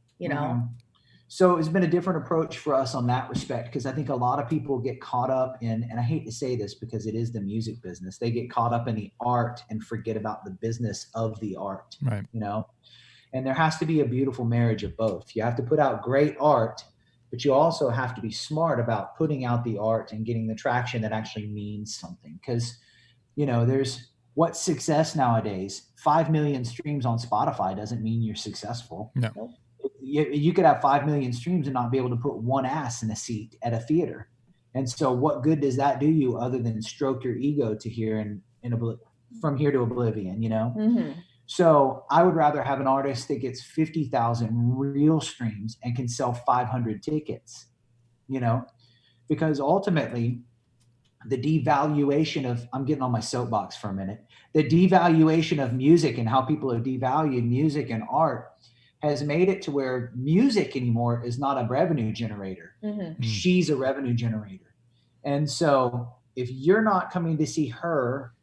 So it's been a different approach for us on that respect, because I think a lot of people get caught up in, and I hate to say this because it is the music business, they get caught up in the art and forget about the business of the art, right? And there has to be a beautiful marriage of both. You have to put out great art, but you also have to be smart about putting out the art and getting the traction that actually means something. Because, there's what's success nowadays. 5 million streams on Spotify doesn't mean you're successful. No. You could have 5 million streams and not be able to put one ass in a seat at a theater. And so what good does that do you other than stroke your ego to here and from here to oblivion, So I would rather have an artist that gets 50,000 real streams and can sell 500 tickets, because ultimately the devaluation of, I'm getting on my soapbox for a minute, the devaluation of music and how people have devalued music and art has made it to where music anymore is not a revenue generator. She's a revenue generator. And so if you're not coming to see her,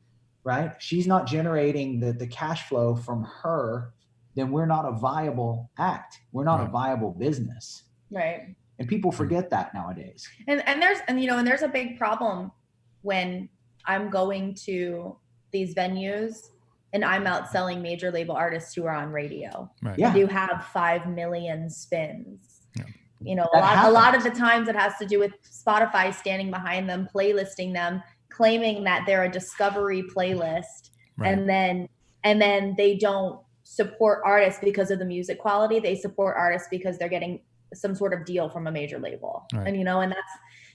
right, she's not generating the cash flow from her, then we're not a viable act. We're not a viable business. Right. And people forget that nowadays. And there's a big problem when I'm going to these venues and I'm out selling major label artists who are on radio. Right. Yeah. Do have 5 million spins. Yeah. You know, That a lot of the times it has to do with Spotify standing behind them, playlisting them, claiming that they're a discovery playlist. Right. And then they don't support artists because of the music quality. They support artists because they're getting some sort of deal from a major label. Right. And, you know, and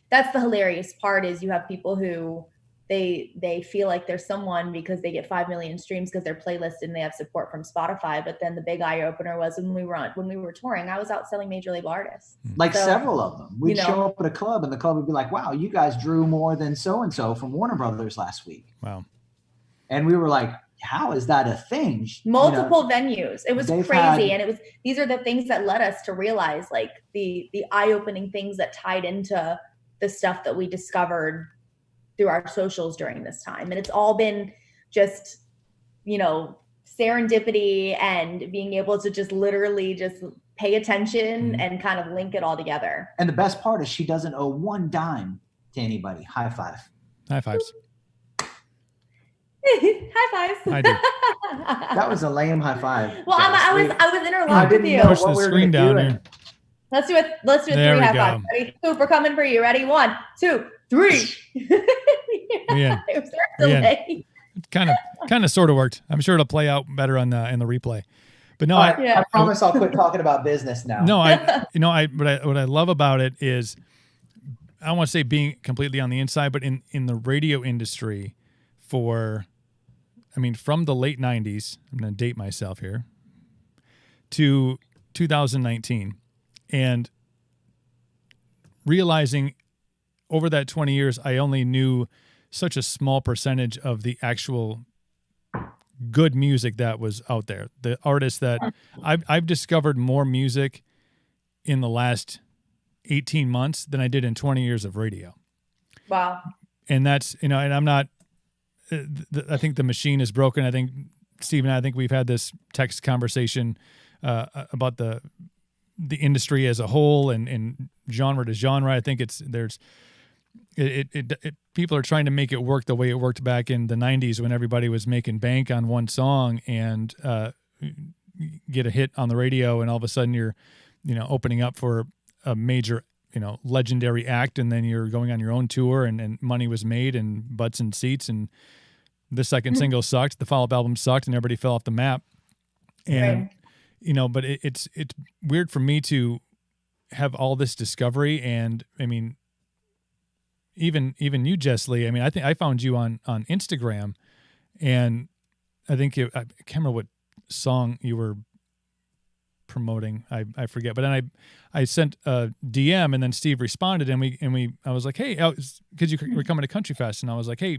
that's the hilarious part is you have people who they feel like they're someone because they get 5 million streams because they're playlisted and they have support from Spotify. But then the big eye opener was when we were touring, I was out selling major label artists. Like several of them. We'd show up at a club and the club would be like, wow, you guys drew more than so-and-so from Warner Brothers last week. Wow. And we were like, how is that a thing? Multiple venues. It was crazy. And these are the things that led us to realize like the eye-opening things that tied into the stuff that we discovered through our socials during this time. And it's all been just, you know, serendipity and being able to just literally just pay attention and kind of link it all together. And the best part is she doesn't owe one dime to anybody. High five. High fives. High fives. I do. That was a lame high five. Well, I was interlocked with you. Push the screen down here. Let's do it. Let's do 3 high fives. Ready? We're coming for you. Ready? 1, 2, 3. Yeah. It kind of sort of worked. I'm sure it'll play out better in the replay. But no, I promise I'll quit talking about business now. No, what I love about it is, I don't want to say being completely on the inside, but in the radio industry from the late 90s, I'm going to date myself here, to 2019, and realizing over that 20 years, I only knew such a small percentage of the actual good music that was out there. The artists that I've discovered more music in the last 18 months than I did in 20 years of radio. Wow. And that's, and I'm not, I think the machine is broken. I think Steve and I think we've had this text conversation about the industry as a whole and genre to genre. I think people are trying to make it work the way it worked back in the 90s when everybody was making bank on one song and get a hit on the radio, and all of a sudden you're, opening up for a major, legendary act, and then you're going on your own tour, and money was made and butts and seats, and the second single sucked, the follow-up album sucked, and everybody fell off the map. And but it's weird for me to have all this discovery, and even you, Jesslee. I think I found you on Instagram, and I think I can't remember what song you were promoting. I forget, but then I sent a DM, and then Steve responded, and I was like, hey, because you were coming to Country Fest, and I was like, hey,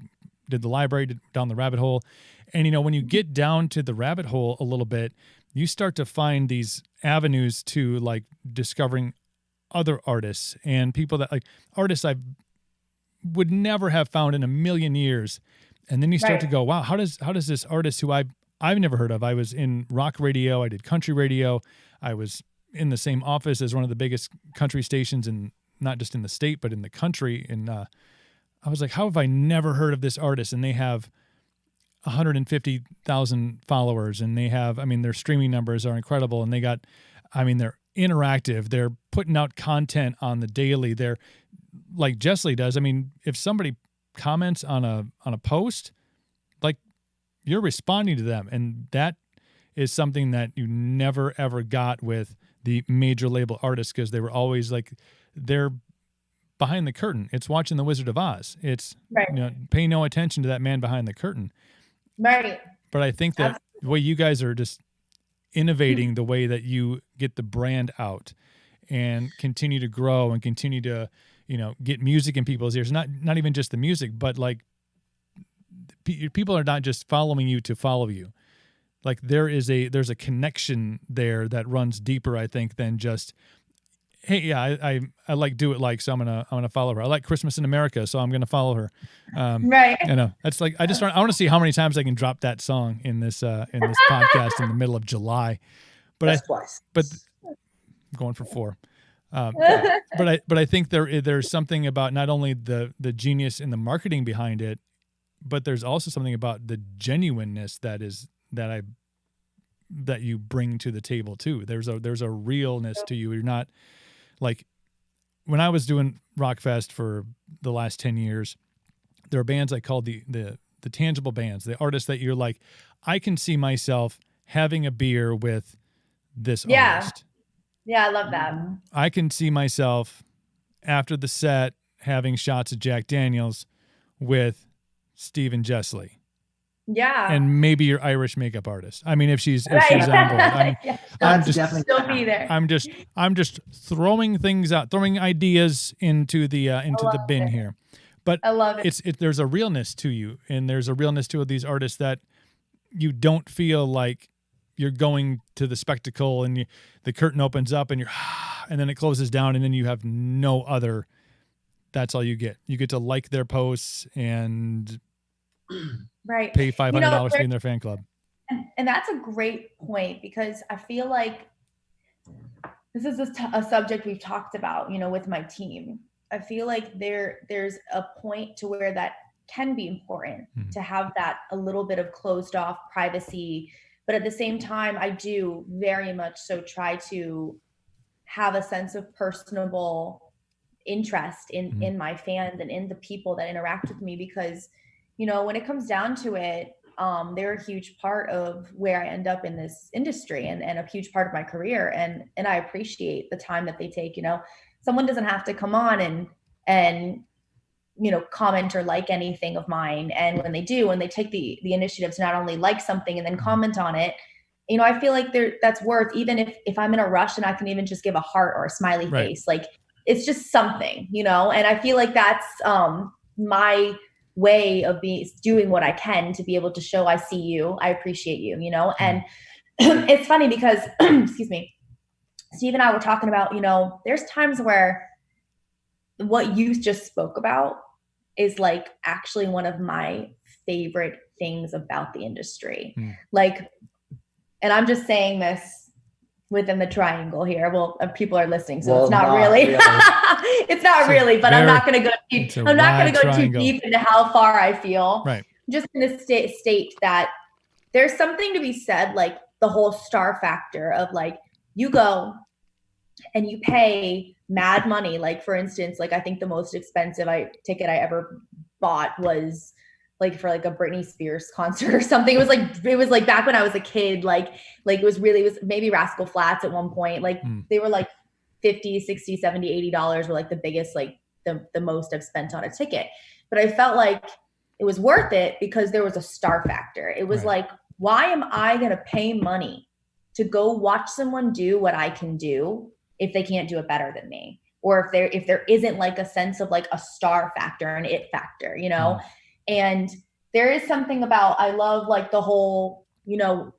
did the library down the rabbit hole, and when you get down to the rabbit hole a little bit, you start to find these avenues to like discovering other artists and people that like artists I would never have found in a million years. And then you start to go, wow, how does this artist who I've never heard of, I was in rock radio, I did country radio, I was in the same office as one of the biggest country stations, and not just in the state, but in the country. And I was like, how have I never heard of this artist? And they have 150,000 followers, and they have, their streaming numbers are incredible, and they got, they're interactive, they're putting out content on the daily, they're like Jesslee does. If somebody comments on a post, like, you're responding to them, and that is something that you never ever got with the major label artists, because they were always like, they're behind the curtain. It's watching The Wizard of Oz. It's pay no attention to that man behind the curtain. Right. But I think that the way you guys are just innovating the way that you get the brand out and continue to grow and continue to, get music in people's ears, not even just the music, but like people are not just following you to follow you. Like there's a connection there that runs deeper, I think, than just, hey, yeah, I like Do It Like, so I'm gonna follow her. I like Christmas in America, so I'm gonna follow her. Right. You know, that's like I want to see how many times I can drop that song in this podcast in the middle of July. But twice. But I'm going for 4. But I think there's something about not only the genius in the marketing behind it, but there's also something about the genuineness that you bring to the table too. There's a realness to you. You're not like, when I was doing Rockfest for the last 10 years, there are bands I called the tangible bands, the artists that you're like, I can see myself having a beer with this artist. Yeah, I love that. I can see myself after the set having shots of Jack Daniels with Steve and Jesslee. Yeah. And maybe your Irish makeup artist. I mean, if she's on board. I'm just definitely still be there. I'm just throwing things out, throwing ideas into the bin here. But I love it. There's a realness to you, and there's a realness to these artists that you don't feel like you're going to the spectacle and the curtain opens up and and then it closes down and then you have no other. That's all you get. You get to like their posts and right. pay $500 to be in their fan club. And that's a great point, because I feel like this is a subject we've talked about, with my team. I feel like there's a point to where that can be important to have that a little bit of closed off privacy. But at the same time, I do very much so try to have a sense of personable interest in my fans and in the people that interact with me, because, when it comes down to it, they're a huge part of where I end up in this industry and a huge part of my career. And I appreciate the time that they take. Someone doesn't have to come on and comment or like anything of mine. And when they do, when they take the initiative to not only like something and then comment on it, I feel like that's worth, even if I'm in a rush and I can even just give a heart or a smiley face, like it's just something, and I feel like that's my way of doing what I can to be able to show I see you, I appreciate you, and it's funny because, excuse me, Steve and I were talking about, there's times where what you just spoke about is like actually one of my favorite things about the industry. Like, and I'm just saying this within the triangle here. Well, people are listeting, so it's not really. It's not really, but I'm not going to go too deep into how far I feel. Right. I'm just going to state that there's something to be said, like the whole star factor of like, you go and you pay mad money. Like, for instance, like I think the most expensive ticket I ever bought was like for like a Britney Spears concert or something. It was like back when I was a kid, like it was maybe Rascal Flatts at one point. Like they were like $50, $60, $70, $80 were like the biggest, like the most I've spent on a ticket. But I felt like it was worth it because there was a star factor. It was like, why am I going to pay money to go watch someone do what I can do if they can't do it better than me? Or if there isn't like a sense of like a star factor, an it factor, And there is something about, I love like the whole, you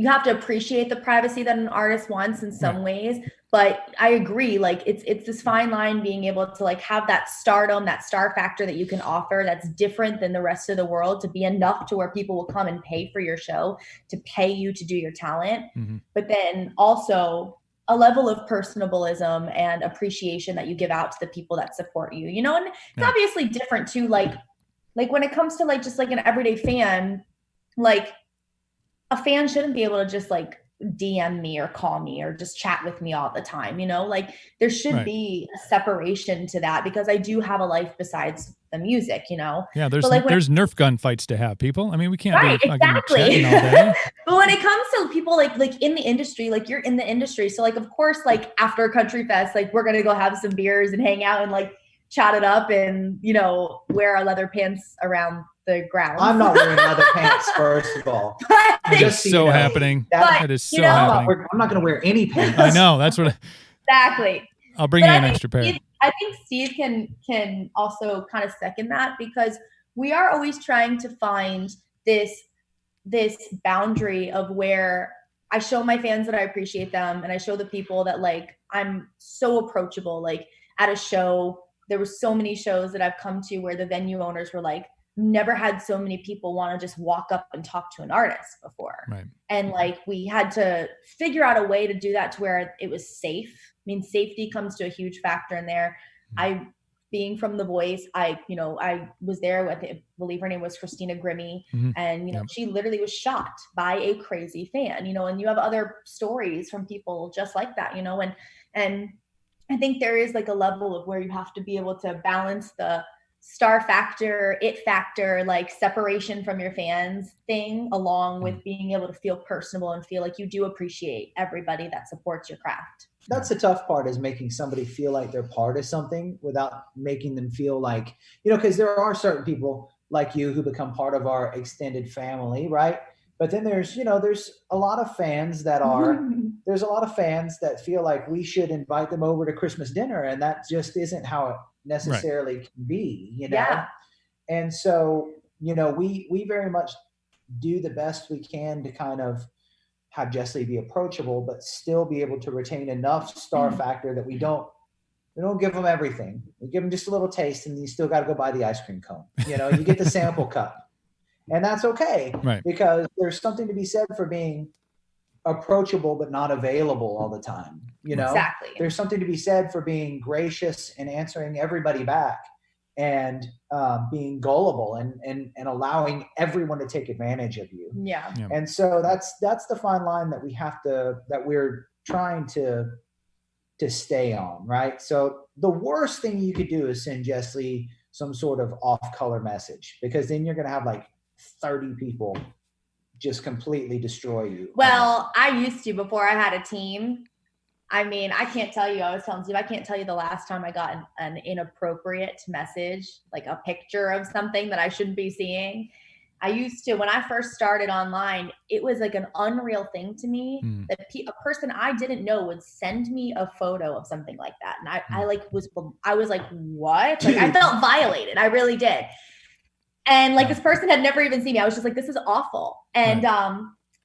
have to appreciate the privacy that an artist wants in some ways, but I agree. Like it's this fine line, being able to like have that stardom, that star factor that you can offer that's different than the rest of the world, to be enough to where people will come and pay for your show, to pay you to do your talent. But then also a level of personabilism and appreciation that you give out to the people that support you, and it's obviously different too. Like when it comes to like, just like an everyday fan, like a fan shouldn't be able to just like DM me or call me or just chat with me all the time, like there should be a separation to that, because I do have a life besides the music, Yeah, there's Nerf gun fights to have, people. I mean, we can't be fucking exactly. chatting all day. But when it comes to people like in the industry, like you're in the industry, so like of course, like after Country Fest, like we're gonna go have some beers and hang out and like chat it up and wear our leather pants around the ground. I'm not wearing leather pants, first of all. Just so happening. That is so happening. I'm not going to wear any pants. I know. That's what. Exactly. I'll bring you an extra pair. I think Steve can also kind of second that, because we are always trying to find this this boundary of where I show my fans that I appreciate them, and I show the people that like I'm so approachable. Like at a show, there were so many shows that I've come to where the venue owners were like, never had so many people want to just walk up and talk to an artist before. Right. And like we had to figure out a way to do that to where it was safe. I mean, safety comes to a huge factor in there. Being from The Voice, I was there with, I believe her name was Christina Grimmie. And, she literally was shot by a crazy fan, and you have other stories from people just like that, and I think there is like a level of where you have to be able to balance the star factor, it factor, like separation from your fans thing, along with being able to feel personable and feel like you do appreciate everybody that supports your craft. That's the tough part, is making somebody feel like they're part of something without making them feel like, because there are certain people like you who become part of our extended family, right? But then there's a lot of fans that there's a lot of fans that feel like we should invite them over to Christmas dinner, and that just isn't how it necessarily can be, Yeah. And so, we very much do the best we can to kind of have Jesslee be approachable, but still be able to retain enough star factor that we don't give them everything. We give them just a little taste, and you still got to go buy the ice cream cone. You get the sample cup, and that's okay, right? Because there's something to be said for being approachable but not available all the time. Exactly. There's something to be said for being gracious and answering everybody back, and being gullible and allowing everyone to take advantage of you. Yeah. And so that's the fine line that we're trying to stay on, right? So the worst thing you could do is send Jesslee some sort of off-color message, because then you're going to have like 30 people just completely destroy you. Well, I used to, before I had a team. I mean, I can't tell you, I was telling Steve, I can't tell you the last time I got an inappropriate message, like a picture of something that I shouldn't be seeing. I used to, when I first started online, it was like an unreal thing to me that a person I didn't know would send me a photo of something like that. And I was like, what? Like, I felt violated. I really did. And like, this person had never even seen me. I was just like, this is awful. And,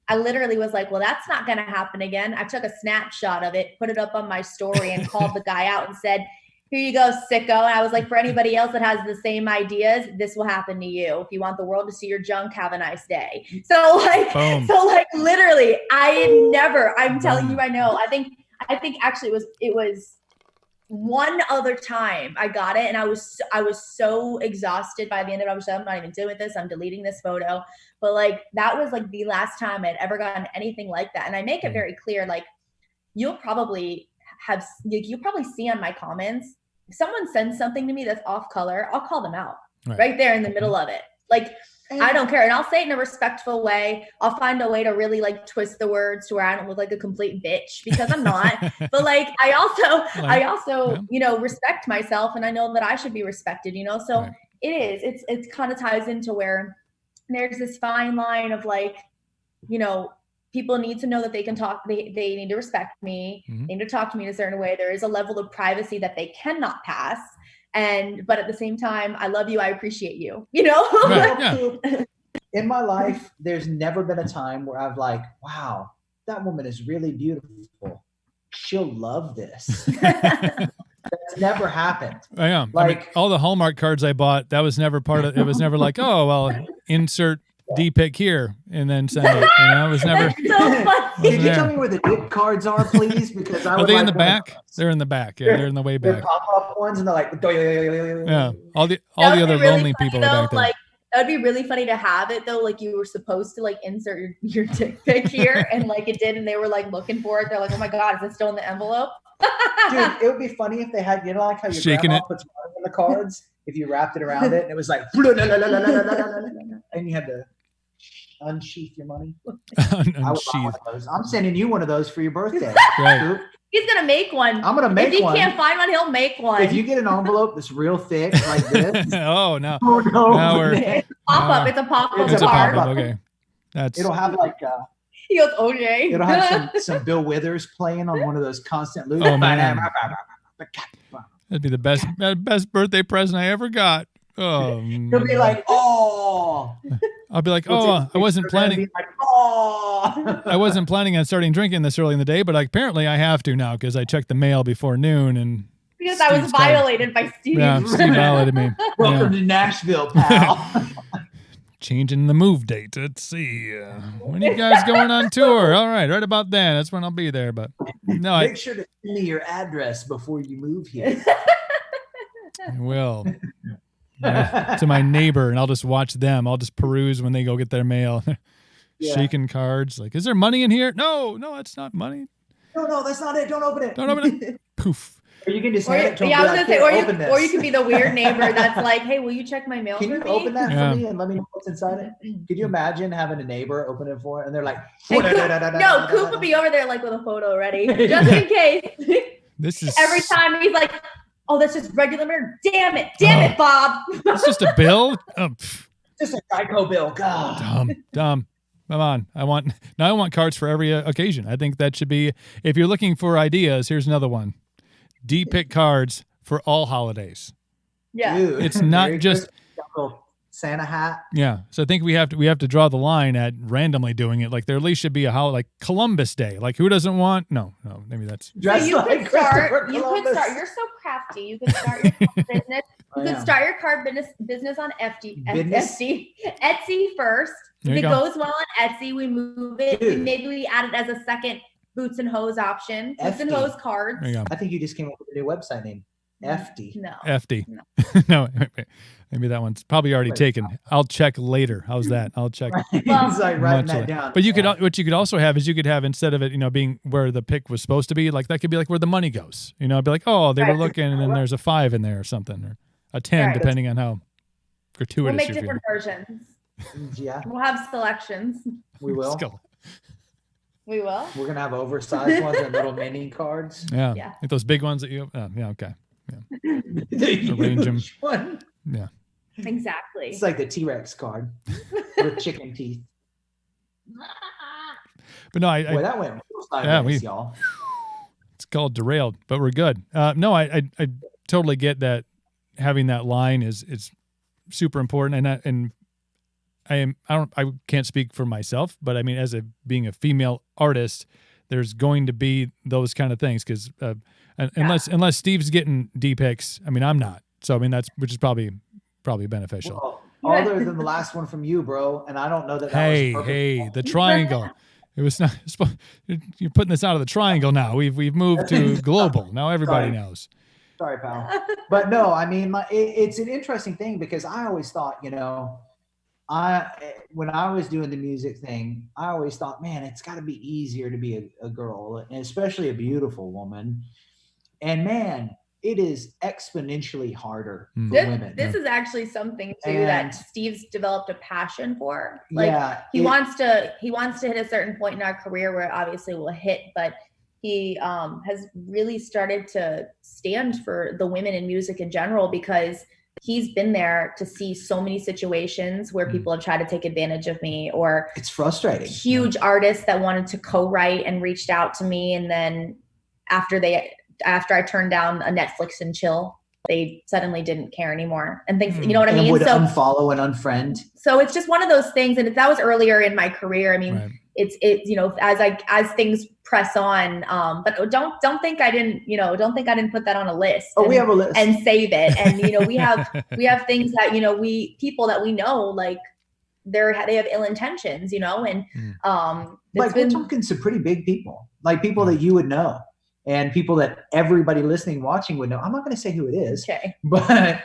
I literally was like, well, that's not going to happen again. I took a snapshot of it, put it up on my story, and called the guy out and said, here you go, sicko. And I was like, for anybody else that has the same ideas, this will happen to you. If you want the world to see your junk, have a nice day. So like literally, I'm telling you, I know. I think actually it was one other time I got it, and I was so exhausted by the end of it. I was like, I'm not even dealing with this. I'm deleting this photo. But like, that was like the last time I'd ever gotten anything like that. And I make it very clear, like, you'll probably see on my comments, if someone sends something to me that's off color, I'll call them out right there in the middle of it. Like, I don't care. And I'll say it in a respectful way. I'll find a way to really like twist the words to where I don't look like a complete bitch, because I'm not. But like, I also, respect myself, and I know that I should be respected, So it's kind of ties into where there's this fine line of like, people need to know that they can talk. They need to respect me. They need to talk to me in a certain way. There is a level of privacy that they cannot pass. But at the same time, I love you. I appreciate you, Right, yeah. In my life, there's never been a time where I've like, wow, that woman is really beautiful. She'll love this. That's never happened. Yeah. Like, I mean, all the Hallmark cards I bought, that was never part of it. Was never like, oh, well, insert D pic here and then send it. It was never. Can you tell me where the dick cards are, please? Because are they in the back? They're in the back. Yeah, they're in the way back. They're pop-up ones, and they're like, yeah. All the other really lonely people are back there. Like, that would be really funny to have it though. Like, you were supposed to like insert your dick pic here, and like it did, and they were like looking for it. They're like, oh my god, is it still in the envelope? Dude, it would be funny if they had, like how your shaking grandma puts money in the cards. If you wrapped it around it, and it was like, and you had to unsheath your money. Unsheath. I'm sending you one of those for your birthday. Right. He's gonna make one. I'm gonna make one. If he can't find one, he'll make one. If you get an envelope that's real thick like this. Oh no! Oh no! Now we're pop-up. It's a pop-up. It's a pop-up. Okay. It'll have like. He goes, OJ. It'll have some Bill Withers playing on one of those constant loops. Oh man! That'd be the best birthday present I ever got. Oh. He'll be like, oh. I'll be like, oh, I wasn't planning. Like, oh. I wasn't planning on starting drinking this early in the day, but apparently I have to now because I checked the mail before noon and. Because I was violated by Steve. Yeah, Steve violated me. Welcome to Nashville, pal. Changing the move date. Let's see. When are you guys going on tour? All right about then. That's when I'll be there. But no, make sure to send me your address before you move here. I will. To my neighbor, and I'll just watch them. I'll just peruse when they go get their mail. Shaking cards. Like, is there money in here? No, it's not money. No, that's not it. Don't open it. Don't open it. Poof. Or you can just hand it to them. Yeah, I was gonna say, or you could be the weird neighbor that's like, hey, will you check my mail? Can you me? open that for me and let me know what's inside it? Could you imagine having a neighbor open it for it and they're like, no, Coop would be over there like with a photo ready, just in case. This is every time he's like, oh, that's just regular mirror. Damn it, Bob. It's just a bill. Just a Geico bill. God. Dumb. Come on. I want cards for every occasion. I think that should be, if you're looking for ideas, here's another one. D-pick cards for all holidays. Yeah. Dude, it's not just Santa hat. Yeah. So I think we have to draw the line at randomly doing it. Like there at least should be a holiday, like Columbus Day. Like who doesn't want? No, maybe that's. So you could start. You're so crafty. You could start your business. You could start your card business on Etsy first. If it goes well on Etsy, we move it. Maybe we add it as a second Boots and Hose option. Boots and Hose cards. There you go. I think you just came up with a new website name. FD. No. FD. No. Maybe that one's probably already taken. I'll check later. How's that? I'll check. Well, he's like writing that down. But what you could also have is you could have, instead of it, being where the pick was supposed to be, like that could be like where the money goes. Be like, oh, they were looking, and then there's a 5 in there or something, or a 10, depending on how gratuitous. We'll make different versions. Yeah. We'll have selections. We will. We will. We're gonna have oversized ones and little mini cards. Yeah. Like those big ones that you. Yeah. Okay. Yeah. Arrange them. One. Yeah. Exactly. It's like the T-Rex card with chicken teeth. But no, Boy, that went 5 minutes, y'all. It's called derailed, but we're good. No, I totally get that. Having that line is super important, and I can't speak for myself, but I mean, being a female artist, there's going to be those kind of things because unless Steve's getting D-picks, I mean, I'm not. So I mean, which is probably beneficial. Well, other than the last one from you, bro, and I don't know that. Hey, the triangle. It was not. You're putting this out of the triangle now. We've moved to global. Now everybody knows. Sorry, pal. But no, I mean, it's an interesting thing because I always thought, when I was doing the music thing, I always thought, man, it's got to be easier to be a girl, and especially a beautiful woman. And man, it is exponentially harder for women. This is actually something too that Steve's developed a passion for. He wants to hit a certain point in our career where obviously we'll hit, but he has really started to stand for the women in music in general because he's been there to see so many situations where people have tried to take advantage of me, or it's frustrating. Huge artists that wanted to co-write and reached out to me, and then after I turned down a Netflix and chill, they suddenly didn't care anymore and things. You know what I mean? Would unfollow and unfriend. So it's just one of those things, and that was earlier in my career. I mean, right. It's as things press on. But don't think I didn't put that on a list. We have a list and save it. And we have things that people that we know, like they have ill intentions, and we're talking some pretty big people, like people that you would know. And people that everybody listening, watching would know. I'm not going to say who it is, okay. but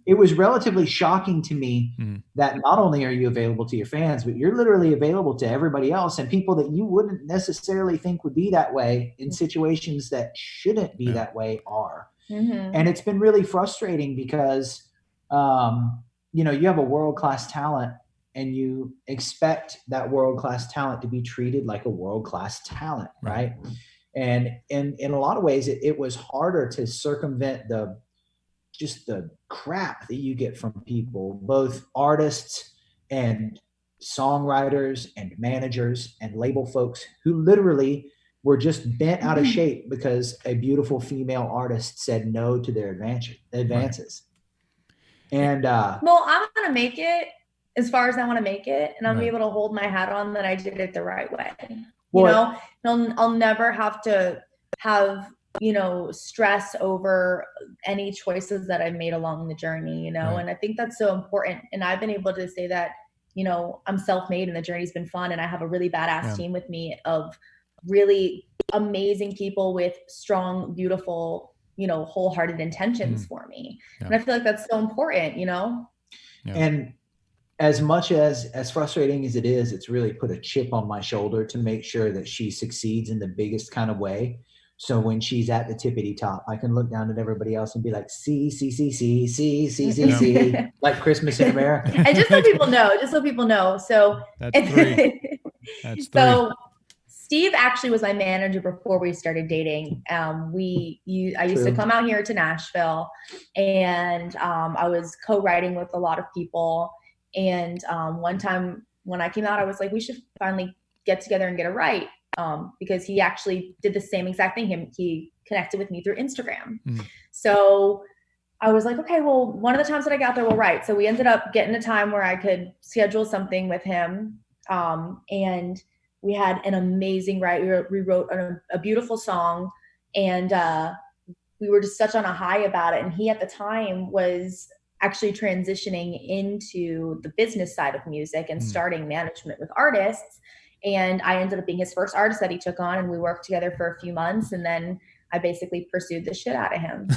it was relatively shocking to me that not only are you available to your fans, but you're literally available to everybody else and people that you wouldn't necessarily think would be that way in situations that shouldn't be that way are. Mm-hmm. And it's been really frustrating because, you have a world-class talent and you expect that world-class talent to be treated like a world-class talent, right? And in a lot of ways, it was harder to circumvent the crap that you get from people, both artists and songwriters and managers and label folks who literally were just bent out of shape because a beautiful female artist said no to their advances. And well, I'm gonna make it as far as I want to make it, and I'm Right. able to hold my hat on that I did it the right way. Well, I'll never have to have, stress over any choices that I've made along the journey, Right. and I think that's so important. And I've been able to say that, I'm self-made and the journey's been fun, and I have a really badass team with me of really amazing people with strong, beautiful, wholehearted intentions for me. Yeah. And I feel like that's so important, Yeah. And as much as frustrating as it is, it's really put a chip on my shoulder to make sure that she succeeds in the biggest kind of way. So when she's at the tippity top, I can look down at everybody else and be like, see, like Christmas in America. And just so people know, so that's 3. That's 3. So Steve actually was my manager before we started dating. I used to come out here to Nashville, and I was co-writing with a lot of people. And one time when I came out, I was like, we should finally get together and get it right. Because he actually did the same exact thing. He connected with me through Instagram. So I was like, okay, well, one of the times that I got there, we'll write. So we ended up getting a time where I could schedule something with him. And we had an amazing write. We wrote a beautiful song, and we were just such on a high about it. And he at the time was actually transitioning into the business side of music and starting management with artists. And I ended up being his first artist that he took on, and we worked together for a few months. And then I basically pursued the shit out of him.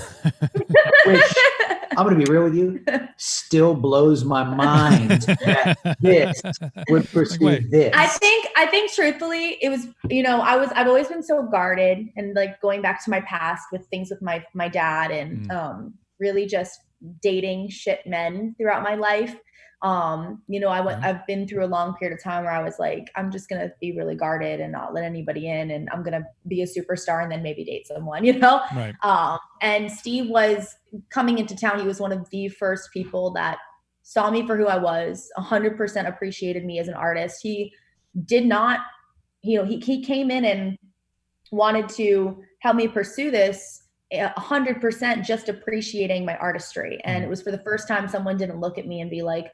Which, I'm going to be real with you, still blows my mind that this would pursue this. I think truthfully, it was, I've always been so guarded, and like going back to my past with things with my dad, and really just dating shit men throughout my life. I've been through a long period of time where I was like, I'm just going to be really guarded and not let anybody in, and I'm going to be a superstar and then maybe date someone, Right. And Steve was coming into town. He was one of the first people that saw me for who I was, 100% appreciated me as an artist. He did not, he came in and wanted to help me pursue this 100%, just appreciating my artistry. And it was for the first time someone didn't look at me and be like,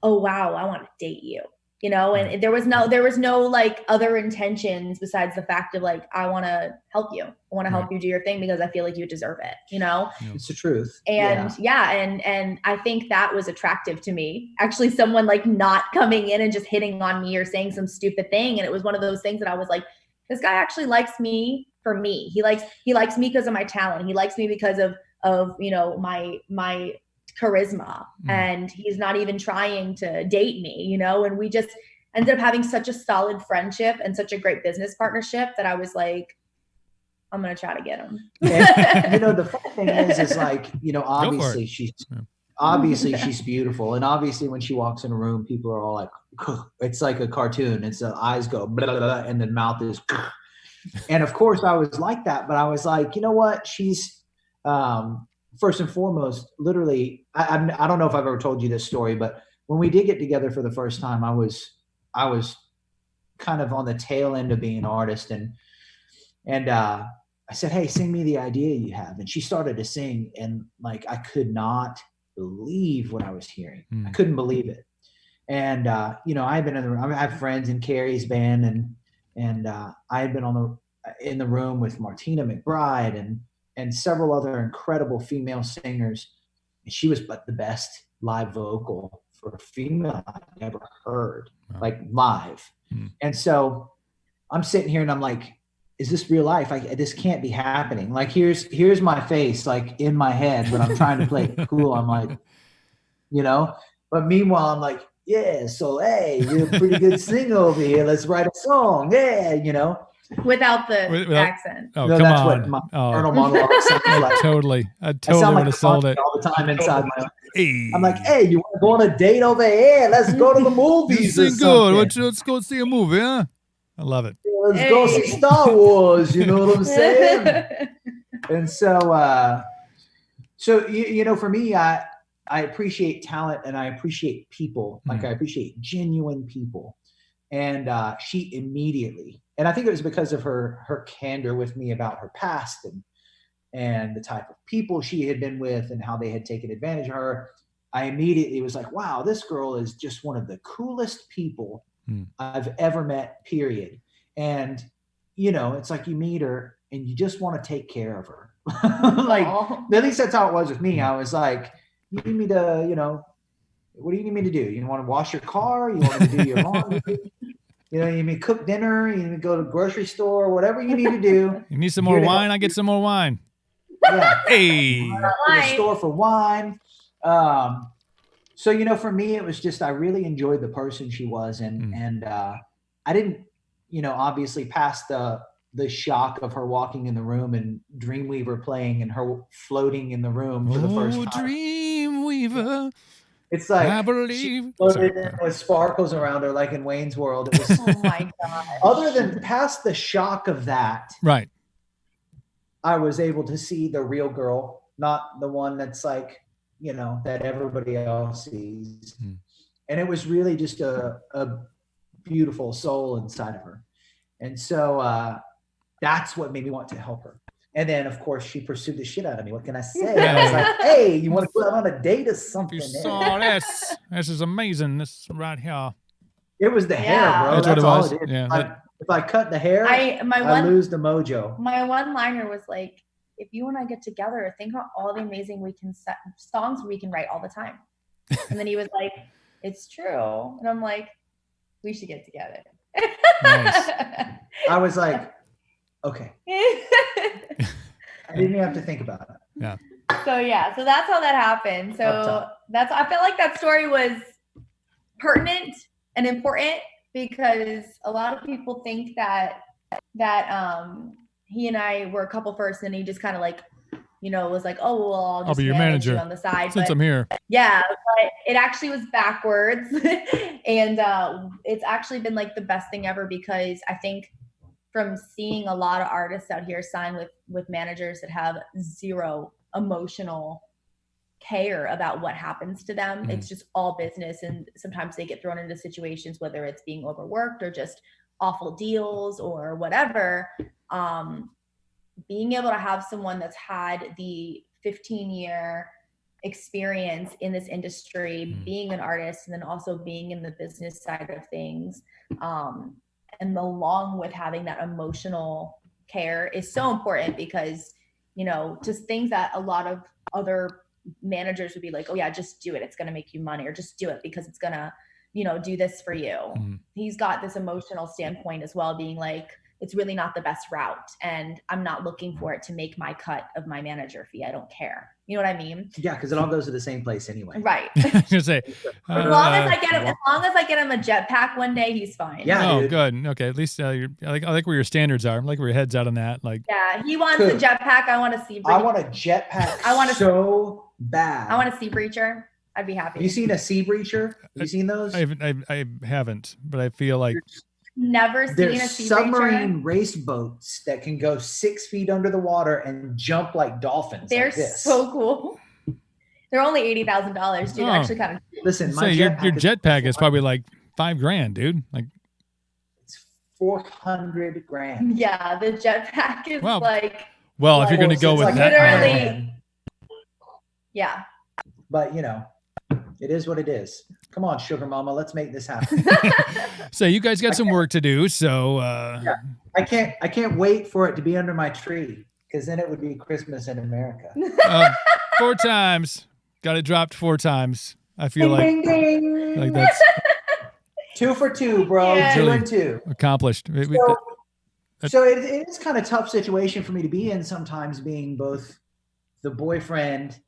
oh wow, I want to date you, and there was no like other intentions besides the fact of like, I want to help you. I want to help you do your thing because I feel like you deserve it, It's the truth. And and I think that was attractive to me. Actually, someone like not coming in and just hitting on me or saying some stupid thing. And it was one of those things that I was like, this guy actually likes me for me. He likes me because of my talent. He likes me because of my charisma, and he's not even trying to date me, and we just ended up having such a solid friendship and such a great business partnership that I was like, I'm going to try to get him. And, the fun thing is like, obviously she's beautiful. And obviously when she walks in a room, people are all like, it's like a cartoon. It's the eyes go blah, blah, blah, and the mouth is, and of course I was like that, but I was like, you know what? She's, first and foremost, literally, I don't know if I've ever told you this story, but when we did get together for the first time, I was kind of on the tail end of being an artist, and I said, hey, sing me the idea you have. And she started to sing, and like, I could not believe what I was hearing. I couldn't believe it. And I've been in the room. I have friends in Carrie's band, and I had been in the room with Martina McBride and several other incredible female singers. And she was the best live vocal for a female I've ever heard, like live. And so I'm sitting here and I'm like, is this real life? This can't be happening. Like, here's my face, like in my head, but I'm trying to play it cool. I'm like, but meanwhile, I'm like, yeah, so, hey, you're a pretty good singer over here. Let's write a song. Yeah, Without the accent. Oh, no, come that's on. what my internal monologue sounds like. Totally. I totally would have sold it all the time inside my own. Hey. I'm like, hey, you want to go on a date over here? Let's go to the movies. You sing good. Let's go see a movie, huh? I love it. Let's go see Star Wars. You know what I'm saying? And so, for me, I appreciate talent and I appreciate people. Like, I appreciate genuine people. And she immediately, and I think it was because of her candor with me about her past and the type of people she had been with and how they had taken advantage of her. I immediately was like, wow, this girl is just one of the coolest people I've ever met, period. And, you know, it's like you meet her and you just want to take care of her. Like, at least that's how it was with me. I was like, you need me to, you know, what do you need me to do? You want to wash your car? You want me to do your laundry? You know, you need me to cook dinner? You need me to go to the grocery store? Whatever you need to do. You need some more wine? I get some more wine. Yeah. Hey. To the store for wine. So, you know, for me, it was just, I really enjoyed the person she was. And I didn't, you know, obviously past the shock of her walking in the room and Dreamweaver playing and her floating in the room for the first time. Dreamweaver. It's like I believe floated in with sparkles around her, like in Wayne's World. It was, oh my God. Other than past the shock of that, right, I was able to see the real girl, not the one that's like, you know, that everybody else sees. And it was really just a beautiful soul inside of her. And so that's what made me want to help her. And then, of course, she pursued the shit out of me. What can I say? I was like, hey, you want to go out on a date or something? You saw this. This is amazing. This right here. It was the hair, bro. That's what it all was. it is. Yeah, if I cut the hair, I lose the mojo. My one-liner was like, if you and I get together, think about all the amazing songs we can write all the time. And then he was like, it's true. And I'm like, we should get together. Nice. I was like, okay. I didn't even have to think about it. Yeah. So that's how that happened. So I felt like that story was pertinent and important because a lot of people think that he and I were a couple first, and he just kind of like, you know, was like, oh, well, I'll just be your manage manager you on the side. Since I'm here. Yeah, but it actually was backwards. And it's actually been like the best thing ever because I think from seeing a lot of artists out here sign with managers that have zero emotional care about what happens to them. It's just all business. And sometimes they get thrown into situations, whether it's being overworked or just awful deals or whatever. Being able to have someone that's had the 15-year experience in this industry, being an artist, and then also being in the business side of things, and along with having that emotional care is so important because, you know, just things that a lot of other managers would be like, oh yeah, just do it. It's going to make you money, or just do it because it's going to, you know, do this for you. He's got this emotional standpoint as well, being like, it's really not the best route. And I'm not looking for it to make my cut of my manager fee. I don't care. You know what I mean? Yeah, because it all goes to the same place anyway. Right. I was gonna say, as long as I get him a jetpack one day, he's fine. Yeah. Oh, dude. good. Okay. At least I like where your standards are. I like where your head's out on that. Like, yeah, he wants a jetpack. I want a sea breacher. I want a jetpack. so bad. I want a sea breacher. I'd be happy. Have you seen a sea breacher? Have you seen those? I haven't, but I feel like never seen There's a sea submarine breacher. race boats that can go 6 feet under the water and jump like dolphins. They're like this. so cool. They're only $80,000, dude. Oh. Actually, kind of. Listen, my say your jetpack jetpack is probably like $5,000, dude. Like, it's $400,000. Yeah, the jetpack is Well, like. well, if you're gonna go It's with like that, literally. Yeah. But you know, it is what it is. Come on, sugar mama, let's make this happen. so you guys got some work to do. So Yeah. I can't wait for it to be under my tree, because then it would be Christmas in America. 4 times. Got it dropped 4 times. I feel Ding, ding, ding. like that's 2 for 2, bro. Yeah. 2 Really and 2. accomplished. So it is kind of tough situation for me to be in sometimes, being both the boyfriend,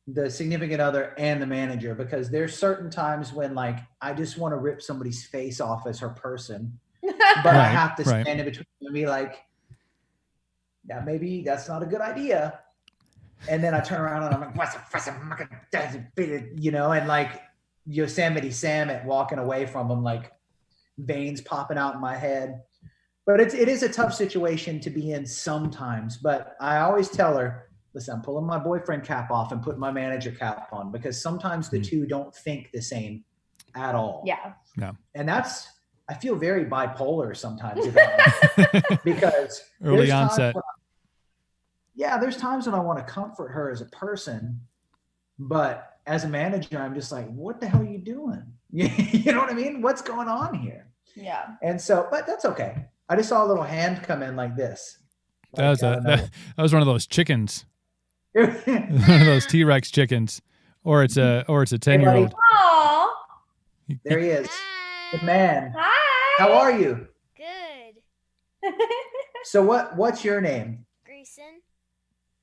the significant other, and the manager, because there's certain times when like I just want to rip somebody's face off as her person, but I have to stand in between and be like, yeah, maybe that's not a good idea. And then I turn around and I'm like, you know, and like Yosemite Sam at walking away from him, like veins popping out in my head. But it is a tough situation to be in sometimes. But I always tell her, listen, I'm pulling my boyfriend cap off and putting my manager cap on, because sometimes the two don't think the same at all. Yeah. And I feel very bipolar sometimes about because early onset. there's times when I want to comfort her as a person, But as a manager, I'm just like, what the hell are you doing? You know what I mean? What's going on here? Yeah. And so, but that's okay. I just saw a little hand come in like this. That Like, was was one of those chickens, hey, one of those T-Rex chickens, or it's a 10-year-old. Aw. there he is. Hi. The man. Hi. How are you? Good. So what's your name? Grayson.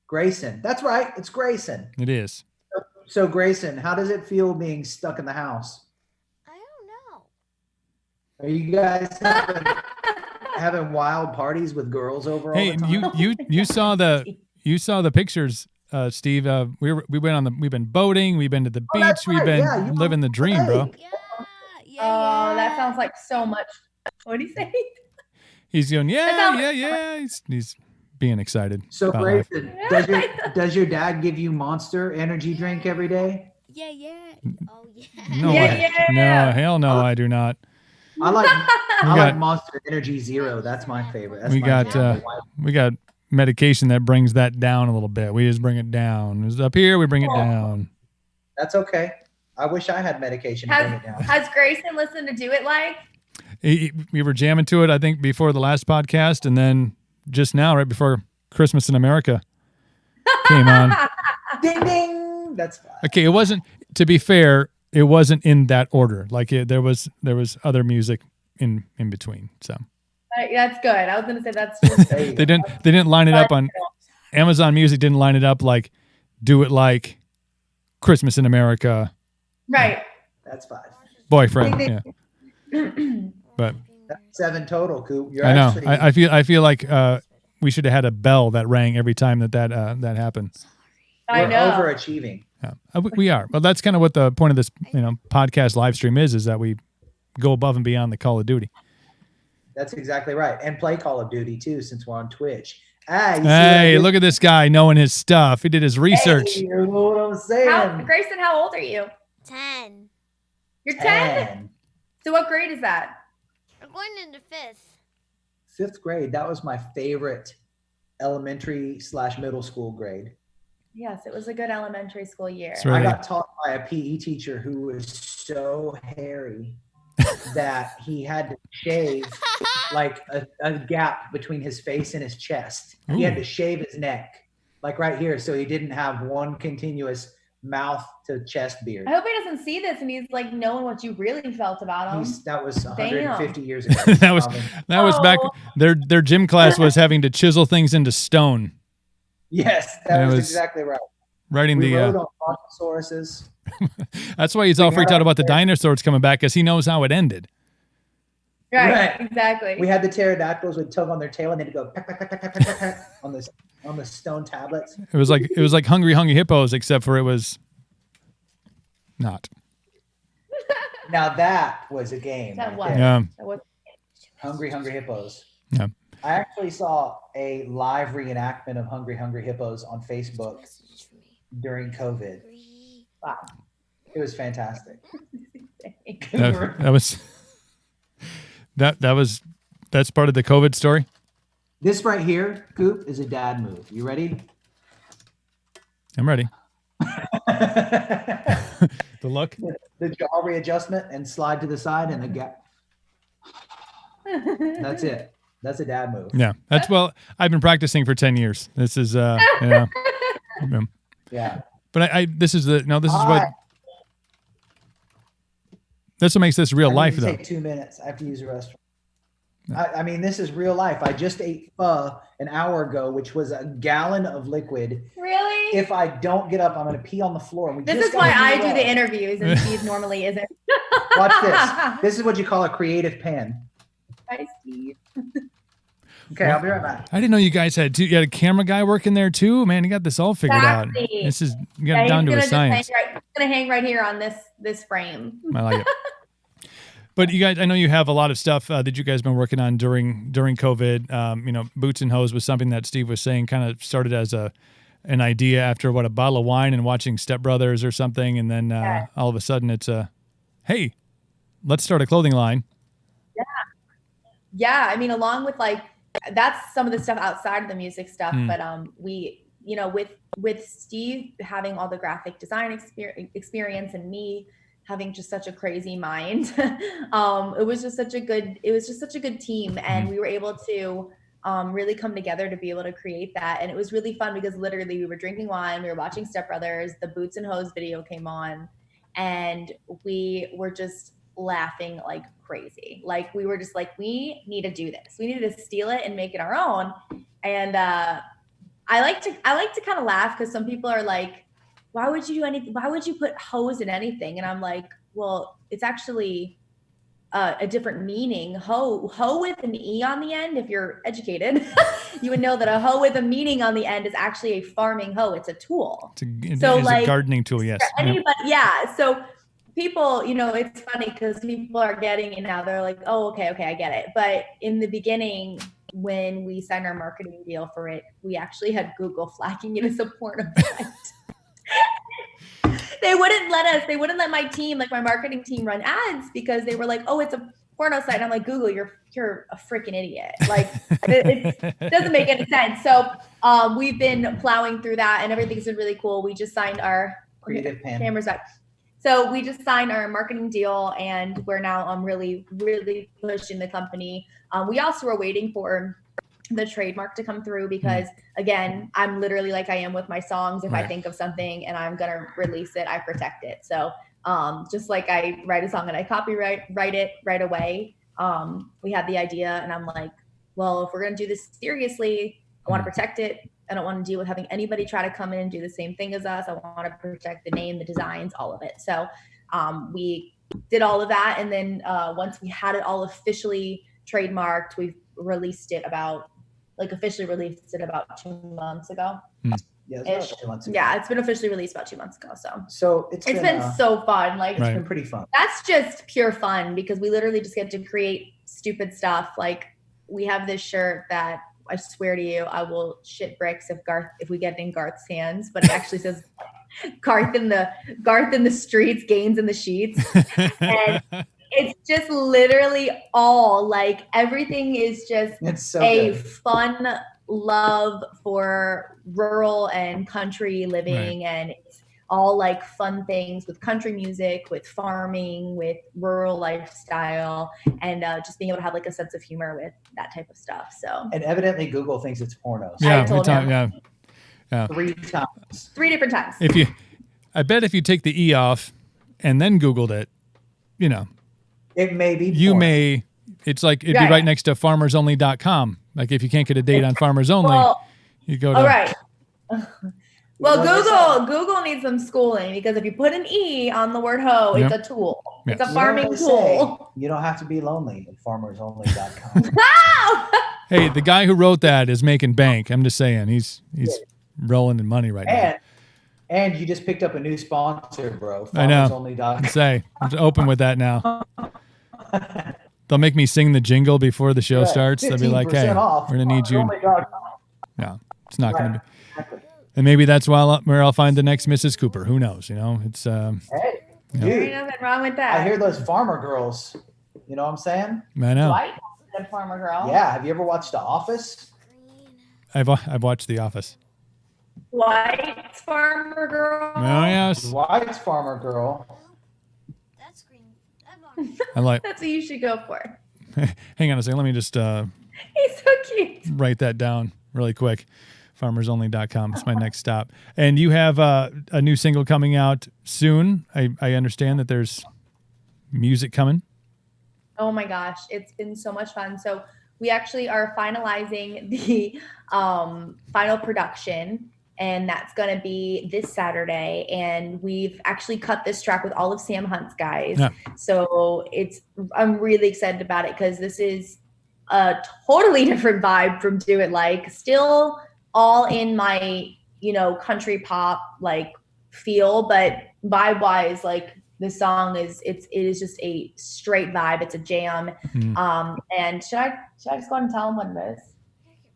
Grayson. That's right. It's Grayson. It is. So Grayson, how does it feel being stuck in the house? I don't know. Are you guys having wild parties with girls over all Hey, the time? you saw the pictures, Steve. We've been boating, we've been to the Oh, beach, that's we've right. been Yeah, you living the dream, bro. Hey. Yeah. Oh, that sounds like so much. What do you say? He's going, sounds- yeah. He's being excited. So about life. Grayson, does your dad give you Monster energy drink every day? Yeah. Oh yeah. No, Yeah, no, hell no, I do not. I got- like Monster Energy Zero. That's my favorite. That's We my got jam. we got medication that brings that down a little bit. We just bring it down. It's up here, we bring it down. That's okay. I wish I had medication to bring it down. Has Grayson listened to Do It Like? We were jamming to it, I think, before the last podcast, and then just now, right before Christmas in America came on. Ding ding. That's fine. Okay, it wasn't. To be fair, it wasn't in that order. Like there was other music in between. So That's good. I was gonna say that's just There you they go. didn't line it up on Amazon Music. Didn't line it up like Do It Like Christmas in America. right. That's 5. Boyfriend. Ding, Yeah, but That's 7 total, Coop. You're I know. actually I feel like we should have had a bell that rang every time that happened. I we're know. overachieving. Yeah. We are. Well, that's kind of what the point of this, podcast live stream is that we go above and beyond the Call of Duty. That's exactly right. And play Call of Duty too, since we're on Twitch. You see what I Hey, did? look at this guy knowing his stuff. He did his research. Hey, you know what I'm saying? Grayson, how old are you? 10. You're 10. So what grade is that? I'm going into 5th. 5th grade. That was my favorite elementary/middle school grade. Yes, it was a good elementary school year. That's right. I got taught by a PE teacher who was so hairy that he had to shave like a gap between his face and his chest. He had Ooh. to shave his neck, like right here, so he didn't have one continuous mouth to chest beard. I hope he doesn't see this and he's like knowing what you really felt about him. That was 150 years ago. That was Probably. that was back. Oh. Their gym class was having to chisel things into stone. Yes, And that it was was exactly right. Writing We rode the. on brontosauruses. That's why he's all freaked out about the dinosaurs coming back, because he knows how it ended. Right, exactly. We had the pterodactyls would tug on their tail and they'd go peck, peck, peck, peck, peck, peck, peck, on the stone tablets. It was like Hungry Hippos, except for it was not. Now that was a game. That right was. there. Yeah. That was- Hungry Hippos. Yeah. I actually saw a live reenactment of Hungry Hippos on Facebook Message for me. during COVID. wow. It was fantastic. That's part of the COVID story. This right here, Coop, is a dad move. You ready? I'm ready. The The look. jaw readjustment and slide to the side and the gap. That's it. That's a dad move. Yeah. I've been practicing for 10 years. This is Yeah. Yeah. But this is what Hi. that's what makes this real I life, need to though. take 2 minutes. I have to use the restroom. I mean, this is real life. I just ate pho an hour ago, which was a gallon of liquid. Really? If I don't get up, I'm going to pee on the floor. And we This just is why got I here do the well. interviews and Steve normally isn't. Watch this. This is what you call a creative pan. Hi, Steve. Okay, I'll be right back. I didn't know you guys had you had a camera guy working there too. Man, you got this all figured out. Exactly. This is you got it down to a science. He's gonna hang right here on this frame. I like it. But you guys, I know you have a lot of stuff that you guys been working on during COVID. Boots and Hose was something that Steve was saying kind of started as an idea after a bottle of wine and watching Step Brothers or something, and then all of a sudden it's hey, let's start a clothing line. Yeah, I mean, along with that's some of the stuff outside of the music stuff, but you know, with Steve having all the graphic design experience and me having just such a crazy mind, it was just such a good team, and we were able to really come together to be able to create that. And it was really fun because literally we were drinking wine, we were watching Step Brothers, the Boots and Hose video came on, and we were just laughing like crazy. Like we were just like, we need to do this. We need to steal it and make it our own. And I like to kind of laugh because some people are like, why would you do anything? Why would you put hose in anything? And I'm like, well, it's actually a different meaning. Hoe with an E on the end. If you're educated, you would know that a hoe with a meaning on the end is actually a farming hoe. It's a tool. It's a gardening tool. Yes. Anybody, yeah. So people, you know, it's funny because people are getting it now. They're like, oh, okay, I get it. But in the beginning, when we signed our marketing deal for it, we actually had Google flagging it as a porno site. They wouldn't let my team, like my marketing team, run ads because they were like, oh, it's a porno site. And I'm like, Google, you're a freaking idiot. Like it doesn't make any sense. So we've been plowing through that and everything's been really cool. We just signed our cameras back. So we just signed our marketing deal and we're now really, really pushing the company. We also are waiting for the trademark to come through because again, I'm literally like I am with my songs. If I think of something and I'm going to release it, I protect it. So just like I write a song and I copyright it right away. We had the idea and I'm like, well, if we're going to do this seriously, I want to protect it. I don't want to deal with having anybody try to come in and do the same thing as us. I want to protect the name, the designs, all of it. So we did all of that. And then once we had it all officially trademarked, we've officially released it about 2 months ago. Yeah, it's 2 months ago. Yeah, it's been officially released about 2 months ago. So it's been so fun. Like it's been pretty fun. That's just pure fun because we literally just get to create stupid stuff. Like we have this shirt that I swear to you, I will shit bricks if we get it in Garth's hands, but it actually says Garth in the streets, Gaines in the sheets. And it's just literally all like everything is just fun love for rural and country living. And it's all like fun things with country music, with farming, with rural lifestyle, and just being able to have like a sense of humor with that type of stuff. So, and evidently Google thinks it's porno. Yeah, I told him. Yeah. 3 times. 3 different times. I bet if you take the E off and then Googled it, you know, it may be. It's like it'd be right next to farmersonly.com. Like if you can't get a date on Farmers Only, you go to. All right. Well, Google needs some schooling because if you put an E on the word hoe, it's a tool. It's a farming tool. You don't have to be lonely at farmersonly.com. Hey, the guy who wrote that is making bank. I'm just saying, he's rolling in money right now. And you just picked up a new sponsor, bro. I know. I'm open with that now. They'll make me sing the jingle before the show starts. They'll be like, "Hey, we're gonna need you." No, it's not gonna be. And maybe that's where I'll find the next Mrs. Cooper. Who knows? You know, it's. Hey, dude, there's nothing wrong with that. I hear those farmer girls. You know what I'm saying? I know. Dwight, the farmer girl. Yeah. Have you ever watched The Office? I've watched The Office. Dwight's farmer girl. Oh yes. Dwight's farmer girl. That's green. I like. That's what you should go for. Hang on a second. Let me just. He's so cute. Write that down really quick. Farmersonly.com. It's my next stop. And you have a new single coming out soon. I understand that there's music coming. Oh my gosh, it's been so much fun. So we actually are finalizing the final production, and that's going to be this Saturday. And we've actually cut this track with all of Sam Hunt's guys. Yeah. So I'm really excited about it because this is a totally different vibe from Do It Like. Still all in my, country pop like feel, but vibe wise, like the song is just a straight vibe. It's a jam. Mm-hmm. And should I just go ahead and tell them what it is?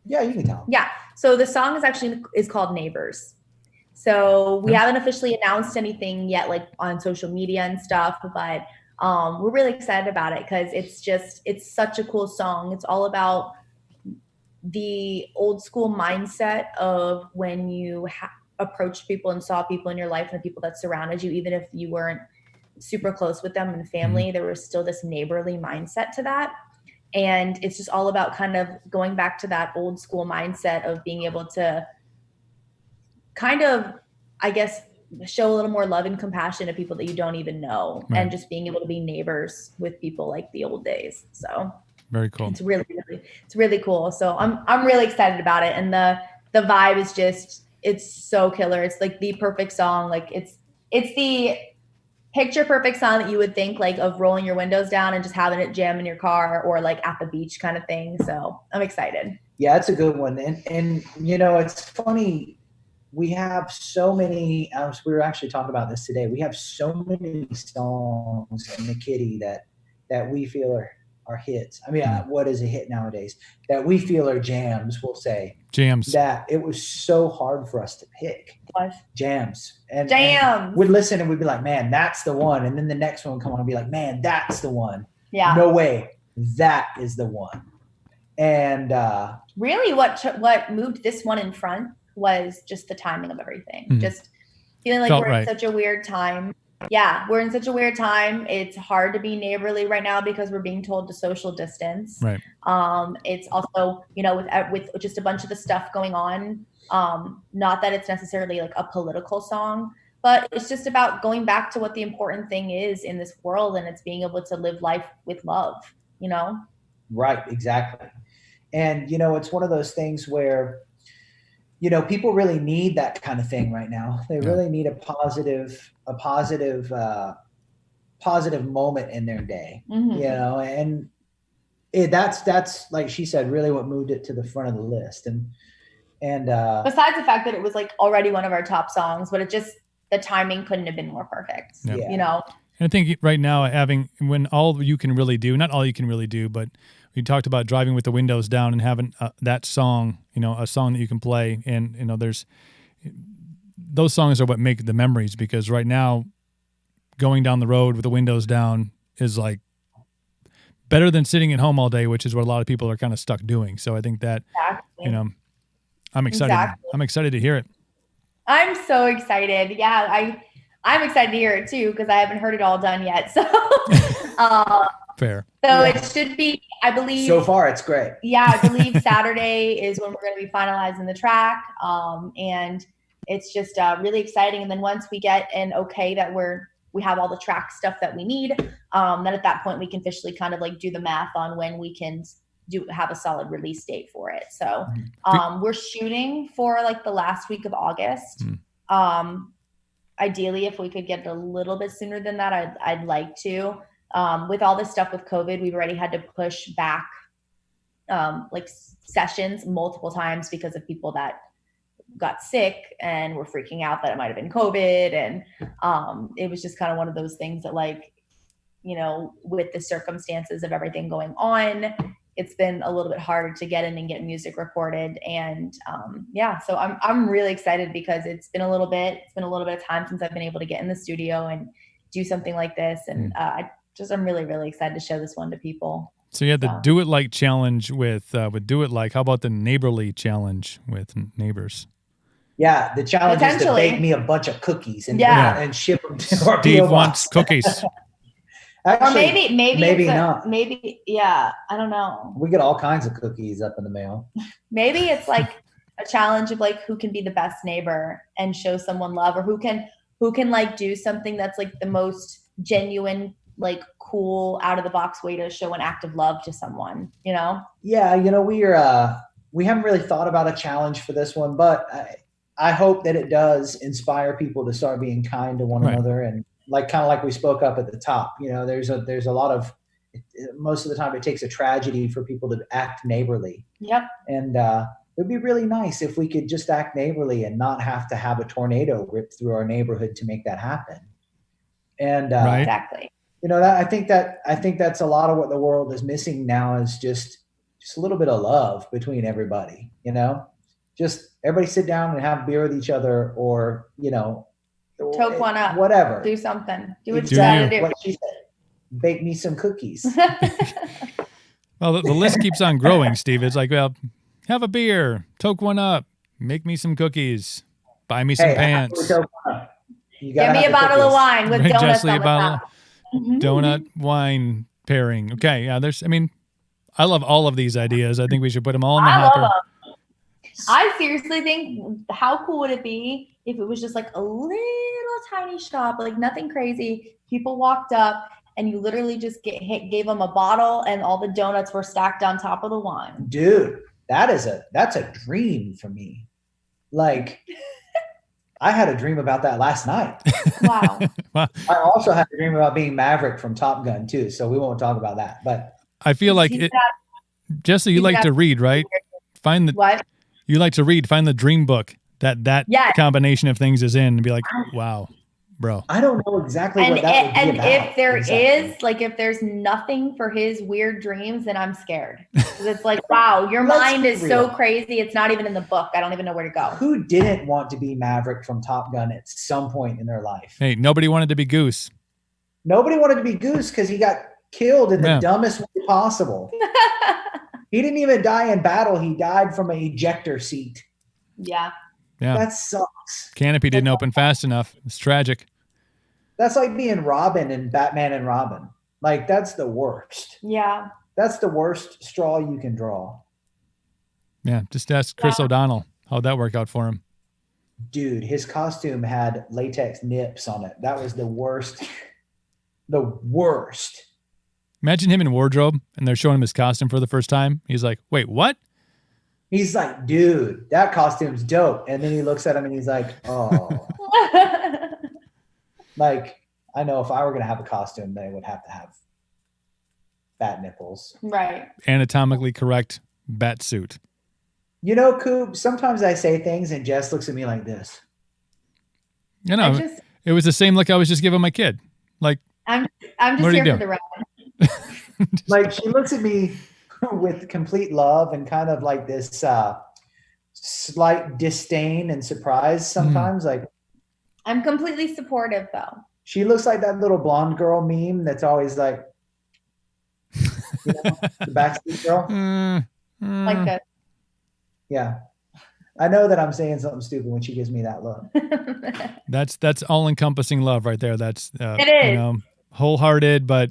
Yeah, you can tell them. Yeah. So the song is called Neighbors. So we haven't officially announced anything yet, like on social media and stuff, but we're really excited about it because it's such a cool song. It's all about the old school mindset of when you approached people and saw people in your life and the people that surrounded you, even if you weren't super close with them and family, there was still this neighborly mindset to that. And it's just all about kind of going back to that old school mindset of being able to kind of, I guess, show a little more love and compassion to people that you don't even know, and just being able to be neighbors with people like the old days. So very cool. It's really cool. So I'm really excited about it. And the vibe is just, it's so killer. It's like the perfect song. Like it's the picture perfect song that you would think like of rolling your windows down and just having it jam in your car or like at the beach kind of thing. So I'm excited. Yeah, it's a good one. And you know, it's funny. We have so many, we were actually talking about this today. We have so many songs in the kitty that we feel are hits. I mean, what is a hit nowadays? That we feel are jams, we'll say. Jams. That it was so hard for us to pick. What? Jams. And we'd listen and we'd be like, man, that's the one. And then the next one would come on and be like, man, that's the one. Yeah. No way. That is the one. And really what moved this one in front was just the timing of everything. Just feeling like we're in such a weird time. Yeah, we're in such a weird time. It's hard to be neighborly right now because we're being told to social distance. Right. It's also, you know, with just a bunch of the stuff going on, not that it's necessarily like a political song, but it's just about going back to what the important thing is in this world, and it's being able to live life with love, you know? Right, exactly. And, you know, it's one of those things where, you know, people really need that kind of thing right now. They really need a positive moment in their day, you know, and that's like she said, really what moved it to the front of the list. And besides the fact that it was like already one of our top songs, but the timing couldn't have been more perfect, you know? And I think right now when all you can really do, not all you can really do, but we talked about driving with the windows down and having that song, you know, a song that you can play. And, you know, those songs are what make the memories, because right now going down the road with the windows down is like better than sitting at home all day, which is what a lot of people are kind of stuck doing. So I think that, you know, I'm excited. Exactly. I'm excited to hear it. I'm so excited. Yeah. I'm excited to hear it too, because I haven't heard it all done yet. So, fair. So it should be, I believe. So far, it's great. Yeah, I believe Saturday is when we're going to be finalizing the track. And it's just really exciting. And then once we get an okay that we have all the track stuff that we need, then at that point we can officially kind of like do the math on when we can have a solid release date for it. So we're shooting for like the last week of August. Ideally, if we could get it a little bit sooner than that, I'd like to. With all this stuff with COVID, we've already had to push back like sessions multiple times because of people that got sick and were freaking out that it might have been COVID. And it was just kind of one of those things that, like, you know, with the circumstances of everything going on, it's been a little bit harder to get in and get music recorded. And so I'm really excited because it's been a little bit of time since I've been able to get in the studio and do something like this. And I'm really, really excited to show this one to people. So you had the Do It Like challenge with Do It Like. How about the Neighborly challenge with neighbors? Yeah, the challenge is to bake me a bunch of cookies and ship them to our Steve PO box. wants cookies. Actually, or maybe not. Maybe, yeah, I don't know. We get all kinds of cookies up in the mail. Maybe it's like a challenge of like who can be the best neighbor and show someone love, or who can like do something that's like the most genuine, like cool, out of the box way to show an act of love to someone, you know? Yeah, you know, we haven't really thought about a challenge for this one, but I hope that it does inspire people to start being kind to one another. And like, kind of like we spoke up at the top, you know, there's a lot of, most of the time it takes a tragedy for people to act neighborly. Yep. And it'd be really nice if we could just act neighborly and not have to have a tornado rip through our neighborhood to make that happen. And exactly. You know, I think that's a lot of what the world is missing now, is just a little bit of love between everybody, you know, just everybody sit down and have beer with each other, or, you know, toke one up, whatever, do something, do what you gotta do. What she said, bake me some cookies. Well, the list keeps on growing, Steve. It's like, well, have a beer, toke one up, make me some cookies, buy me some pants. Give me a bottle of wine with donuts Jesslee, on the top. Donut wine pairing. Okay, yeah. I love all of these ideas. I think we should put them all in the hopper. Love them. I seriously think, how cool would it be if it was just like a little tiny shop, like nothing crazy. People walked up and you literally just gave them a bottle and all the donuts were stacked on top of the wine. Dude, that's a dream for me. Like, I had a dream about that last night. Wow. Wow. I also had a dream about being Maverick from Top Gun too, so we won't talk about that. But I feel like Jesslee, you like to read, right? What? You like to read. Find the dream book that combination of things is in, and be like, wow, bro. I don't know exactly what that would be and about. if there is, like, if there's nothing for his weird dreams, then I'm scared. Because it's like, wow, your mind is so crazy. It's not even in the book. I don't even know where to go. Who didn't want to be Maverick from Top Gun at some point in their life? Hey, nobody wanted to be Goose. Nobody wanted to be Goose because he got killed in the dumbest way possible. He didn't even die in battle. He died from an ejector seat. Yeah. That sucks. Canopy didn't open fast enough. It's tragic. That's like being Robin in Batman and Robin. Like, that's the worst. Yeah. That's the worst straw you can draw. Yeah, just ask Chris O'Donnell. How'd that work out for him? Dude, his costume had latex nips on it. That was the worst. The worst. Imagine him in wardrobe, and they're showing him his costume for the first time. He's like, wait, what? He's like, dude, that costume's dope. And then he looks at him and he's like, oh. Like, I know if I were going to have a costume, they would have to have bat nipples. Right. Anatomically correct bat suit. You know, Coop, sometimes I say things and Jess looks at me like this. You know, it was the same look I was just giving my kid. Like, I'm just here for the ride. Like, she looks at me with complete love and kind of like this slight disdain and surprise sometimes. Like, I'm completely supportive, though. She looks like that little blonde girl meme that's always like, you know, the backstreet girl. Like that. Yeah. I know that I'm saying something stupid when she gives me that look. That's all-encompassing love right there. That's it is. You know, wholehearted, but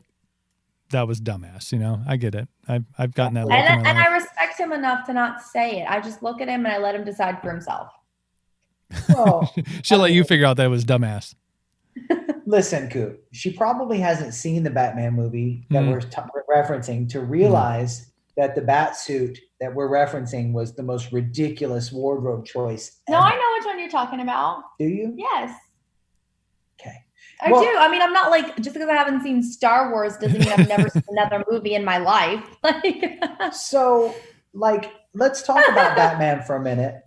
that was dumbass. You know, I get it. I've gotten that look. And I respect him enough to not say it. I just look at him and I let him decide for himself. Well, she'll let you figure out that it was dumbass. Listen, Coop, she probably hasn't seen the Batman movie that we're referencing to realize that the bat suit that we're referencing was the most ridiculous wardrobe choice ever. No, I know which one you're talking about. Do you? Yes. Okay. I do. I mean, I'm not like, just because I haven't seen Star Wars doesn't mean I've never seen another movie in my life. Like, so, like, let's talk about Batman for a minute.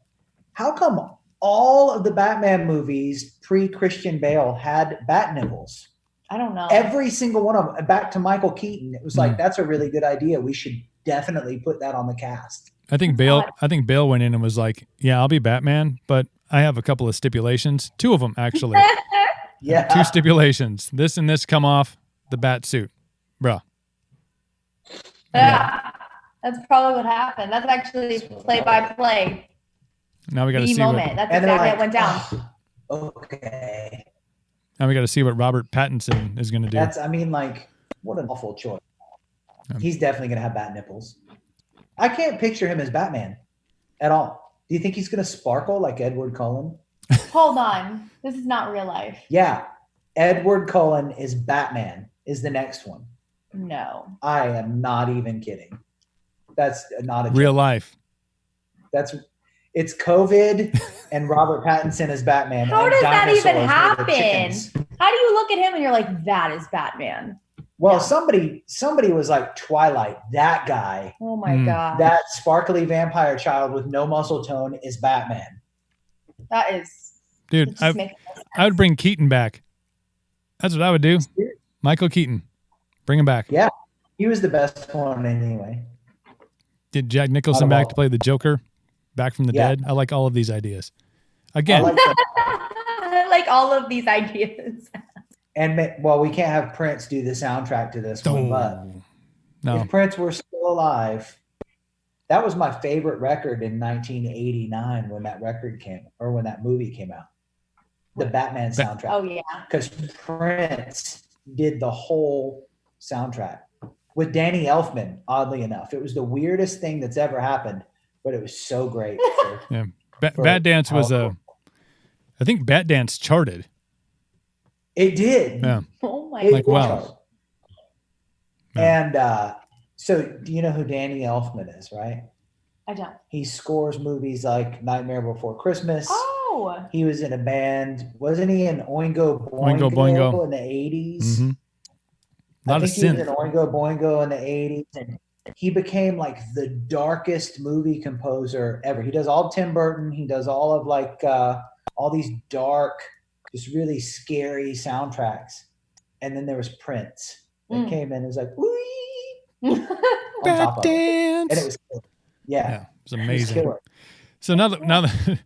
How come all of the Batman movies pre-Christian Bale had bat nipples? I don't know. Every single one of them. Back to Michael Keaton. It was like, that's a really good idea. We should definitely put that on the cast. I think Bale went in and was like, yeah, I'll be Batman, but I have a couple of stipulations. 2 of them, actually. Yeah. 2 stipulations. This and this come off the bat suit. Bruh. Yeah. That's probably what happened. That's actually play-by-play. Now we got to see moment. That's exactly what went down. Okay. Now we got to see what Robert Pattinson is going to do. I mean, like, what an awful choice. He's definitely going to have bat nipples. I can't picture him as Batman at all. Do you think he's going to sparkle like Edward Cullen? Hold on. This is not real life. Yeah. Edward Cullen is Batman is the next one. No. I am not even kidding. That's not a real joke. Life. It's COVID and Robert Pattinson as Batman. How does that even happen? Chickens. How do you look at him and you're like, that is Batman? Well, No. somebody was like, Twilight, that guy, Oh my God. that sparkly vampire child with no muscle tone is Batman. That is. Dude, I would bring Keaton back. That's what I would do. Michael Keaton. Bring him back. Yeah. He was the best one anyway. Get Jack Nicholson back to play the Joker. Back from the dead. I like all of these ideas. Again. I like all of these ideas. And, well, we can't have Prince do the soundtrack to this one, but no. if Prince were still alive, That was my favorite record in 1989 when that record came, or when that movie came out. The Batman soundtrack. Oh yeah. Because Prince did the whole soundtrack with Danny Elfman, oddly enough. It was the weirdest thing that's ever happened, but it was so great. Yeah. Bad Dance was I think Bat Dance charted. It did. Yeah. Oh my Like, god. wow. Yeah. And so do you know who Danny Elfman is, right? I don't. He scores movies like Nightmare Before Christmas. Oh. He was in a band. Wasn't he in Oingo Oingo Boingo, Boingo. in the 80s? Mm-hmm. A lot I of think he was synth. in Oingo Boingo in the 80s. And he became like the darkest movie composer ever. He does all Tim Burton. He does all of like all these dark, just really scary soundtracks. And then there was Prince that came in and was like, wee! Bad Dance. And it was killer. Yeah. It was amazing. It was killer. So now that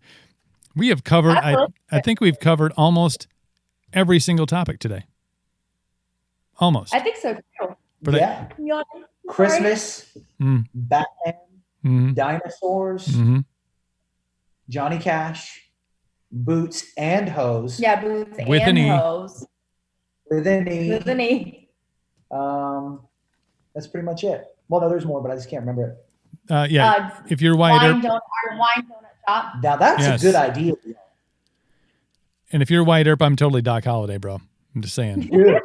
we have covered, I think we've covered almost every single topic today. Almost. I think so too. But yeah. Christmas, Batman, dinosaurs, Johnny Cash, Boots and Hose. Yeah, Boots With and an E. Hose. With an E. With an E. That's pretty much it. Well, no, there's more, but I just can't remember it. Yeah. If you're Wyatt Earp, our wine donut shop. Now that's a good idea. And if you're Wyatt Earp, I'm totally Doc Holliday, bro. I'm just saying. Dude,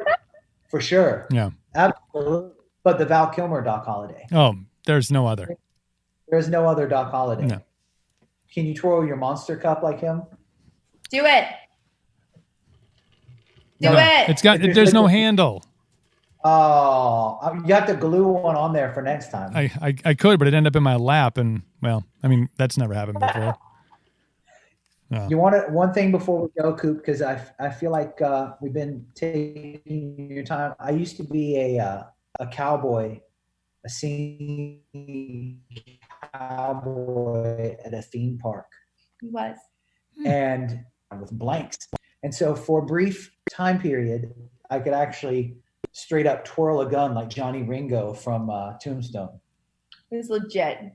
for sure. Yeah. Absolutely. But the Val Kilmer Doc Holliday. Oh, there's no other. There's no other Doc Holliday. No. Can you twirl your monster cup like him? Do it. Do No, it. There's no handle. Oh, you have to glue one on there for next time. I could, but it ended up in my lap, and well, I mean that's never happened before. No. You want one thing before we go, Coop, because I feel like we've been taking your time. I used to be a cowboy, a singing cowboy at a theme park. He was. And with blanks. And so for a brief time period, I could actually straight up twirl a gun like Johnny Ringo from Tombstone. It was legit.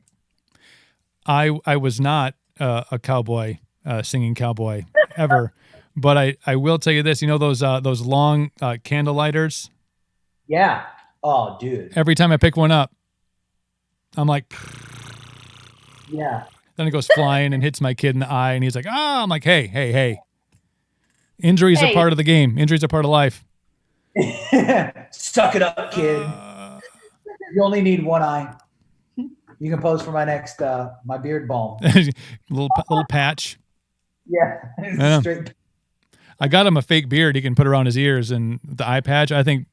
I was not a cowboy, singing cowboy ever, but I will tell you this. You know those long candle lighters? Yeah. Oh, dude. Every time I pick one up, I'm like, yeah. Then it goes flying and hits my kid in the eye, and he's like, "Ah!" I'm like, "Hey! Injuries are part of the game. Injuries are part of life." Suck it up, kid. You only need one eye. You can pose for my next my beard balm. little patch. Yeah. Straight. I got him a fake beard he can put around his ears, and the eye patch. I think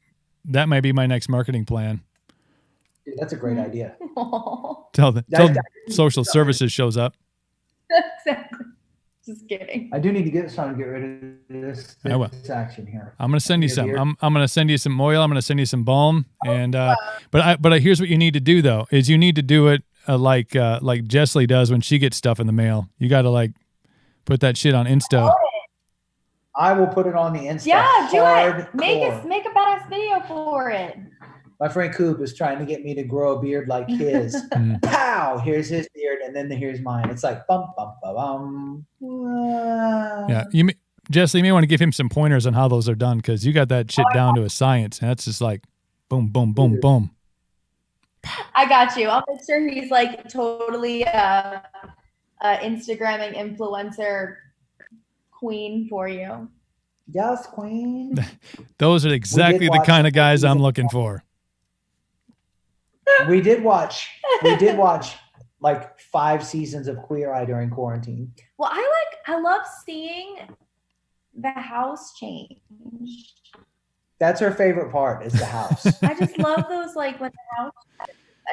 that might be my next marketing plan. Dude, that's a great idea. Till social services shows up. Exactly. Just kidding. I do need to get rid of this action here. I'm gonna send you some. I'm gonna send you some oil. I'm gonna send you some balm. And but here's what you need to do though: is you need to do it like Jesslee does when she gets stuff in the mail. You got to like put that shit on Insta. I will put it on the Insta. Yeah, do it. Make a badass video for it. My friend Coop is trying to get me to grow a beard like his. Pow! Here's his beard, and then here's mine. It's like bum bum bum bum. Yeah, Jesslee, you may want to give him some pointers on how those are done because you got that shit down to a science, and that's just like boom, boom, boom, boom. I got you. I'll make sure he's like totally Instagramming influencer queen for you. Yes, queen. Those are exactly the kind of guys I'm looking for. We did watch like 5 seasons of Queer Eye during quarantine. Well, I love seeing the house change. That's her favorite part is the house. I just love those like when the house.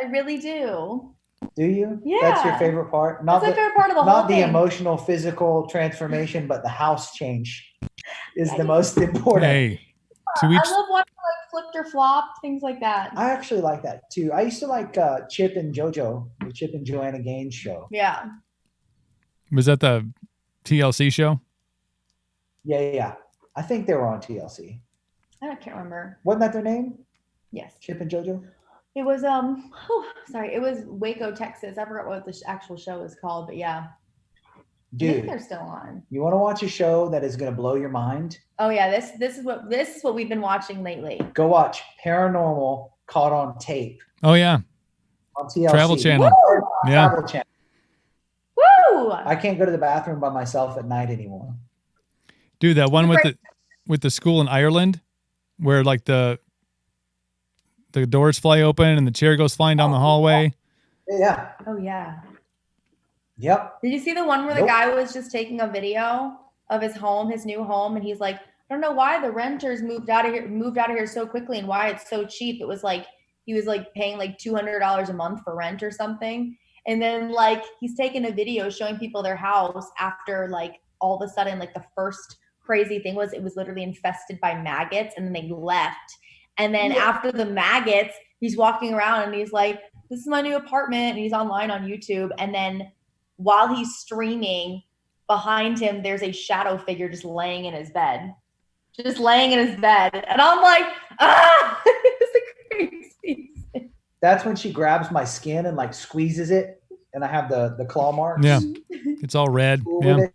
I really do. Do you? Yeah. That's your favorite part? That's my favorite part of the whole thing. Not the emotional, physical transformation, but the house change is the most important. Hey, I love watching like flipped or flopped, things like that. I actually like that too. I used to like Chip and JoJo, the Chip and Joanna Gaines show. Yeah. Was that the TLC show? Yeah. I think they were on TLC. I can't remember. Wasn't that their name? Yes. Chip and JoJo? It was sorry, it was Waco, Texas. I forgot what the actual show is called, but yeah. I think Dude, they're still on. you want to watch a show that is going to blow your mind? Oh yeah, this is what we've been watching lately. Go watch Paranormal Caught on Tape Oh yeah, on TLC. Travel Channel. Woo! Yeah. Travel Channel. Woo! I can't go to the bathroom by myself at night anymore. Dude, that one with the school in Ireland, where like the doors fly open and the chair goes flying down the hallway. Yeah. Oh yeah. Yep. Did you see the one where the guy was just taking a video of his home, his new home, and he's like, I don't know why the renters moved out of here so quickly and why it's so cheap. It was like he was like paying like $200 a month for rent or something. And then like he's taking a video showing people their house after like all of a sudden like the first crazy thing was it was literally infested by maggots and then they left. And then after the maggots, he's walking around and he's like, this is my new apartment. And he's online on YouTube. And then while he's streaming, behind him, there's a shadow figure just laying in his bed. And I'm like, it's the craziest thing. That's when she grabs my skin and like squeezes it, and I have the claw marks. Yeah, it's all red. Yeah,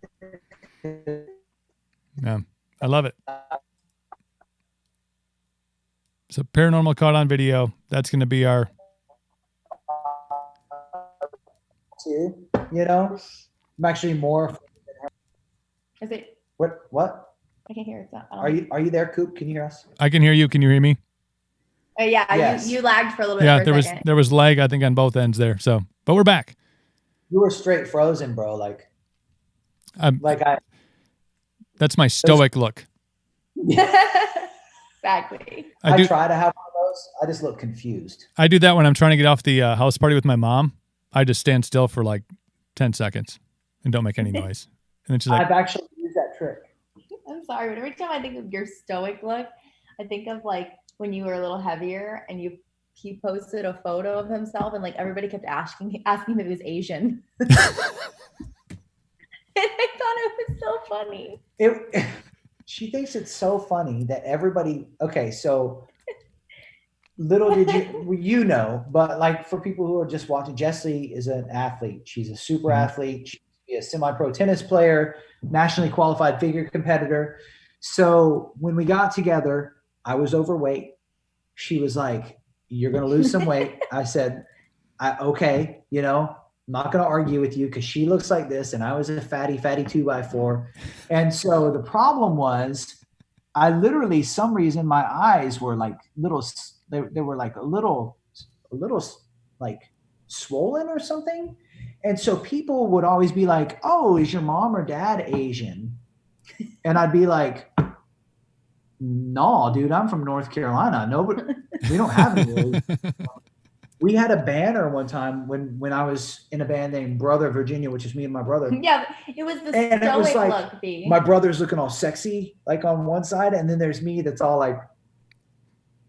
yeah, I love it. So Paranormal Caught on Video. That's going to be our. Too, you know, I'm actually more. Is it? What? I can't hear it. Are you there, Coop? Can you hear us? I can hear you. Can you hear me? Yeah, yes. you lagged for a little bit. Yeah, for there was lag, I think, on both ends there. So, but we're back. You were straight frozen, bro. That's my stoic look. Exactly. I try to have one of those. I just look confused. I do that when I'm trying to get off the house party with my mom. I just stand still for like 10 seconds and don't make any noise. And then she's like, I've actually used that trick. I'm sorry, but every time I think of your stoic look, I think of like when you were a little heavier and he posted a photo of himself and like everybody kept asking him if he was Asian. And I thought it was so funny. She thinks it's so funny that everybody. Okay, so little did you know, but like for people who are just watching, Jesslee is an athlete. She's a super athlete. She's a semi-pro tennis player, nationally qualified figure competitor. So when we got together, I was overweight. She was like, "You're going to lose some weight." I said, "Okay, you know, I'm not going to argue with you because she looks like this and I was a fatty 2x4." And so the problem was I literally, some reason my eyes were like little, they were like a little like swollen or something. And so people would always be like, "Oh, is your mom or dad Asian?" And I'd be like, "No, dude, I'm from North Carolina. Nobody, we don't have any." We had a banner one time when I was in a band named Brother Virginia, which is me and my brother. Yeah, it was the and it was like, look. B. My brother's looking all sexy, like on one side, and then there's me that's all like,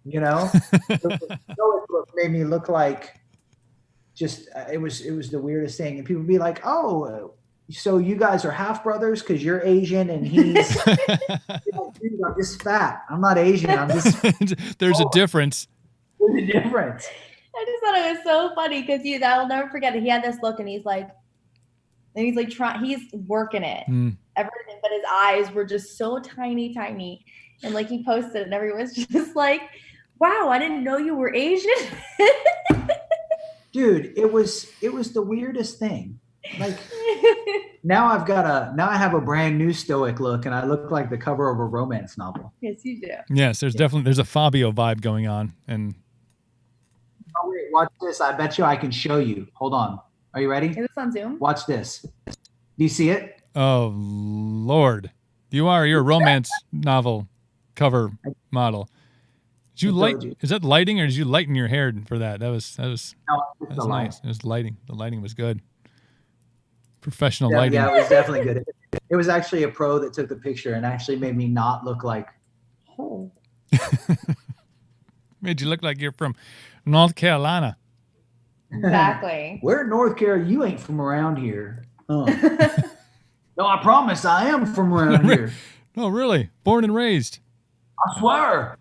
you know, the stoic look made me look like just it was the weirdest thing, and people would be like, "Oh, so you guys are half brothers because you're Asian and he's dude, I'm just fat. I'm not Asian. I'm just there's a difference. There's a difference." I just thought it was so funny because I'll never forget it. He had this look and he's working it, everything, but his eyes were just so tiny. And like he posted it and everyone's just like, "Wow, I didn't know you were Asian." Dude, it was the weirdest thing. Like now I have a brand new stoic look and I look like the cover of a romance novel. Yes, you do. Yes, there's a Fabio vibe going on. And oh, wait, watch this. I bet you I can show you. Hold on. Are you ready? Is this on Zoom? Watch this. Do you see it? Oh Lord, you're a romance novel cover model. Did you light? Is that lighting, or did you lighten your hair for that? That was nice. It was lighting. The lighting was good. Professional lighting. Yeah, it was definitely good. It was actually a pro that took the picture and actually made me not look like. Oh. Made you look like you're from North Carolina. Exactly. Where in North Carolina? You ain't from around here. Oh. No, I promise I am from around here. Oh, really? Born and raised. I swear.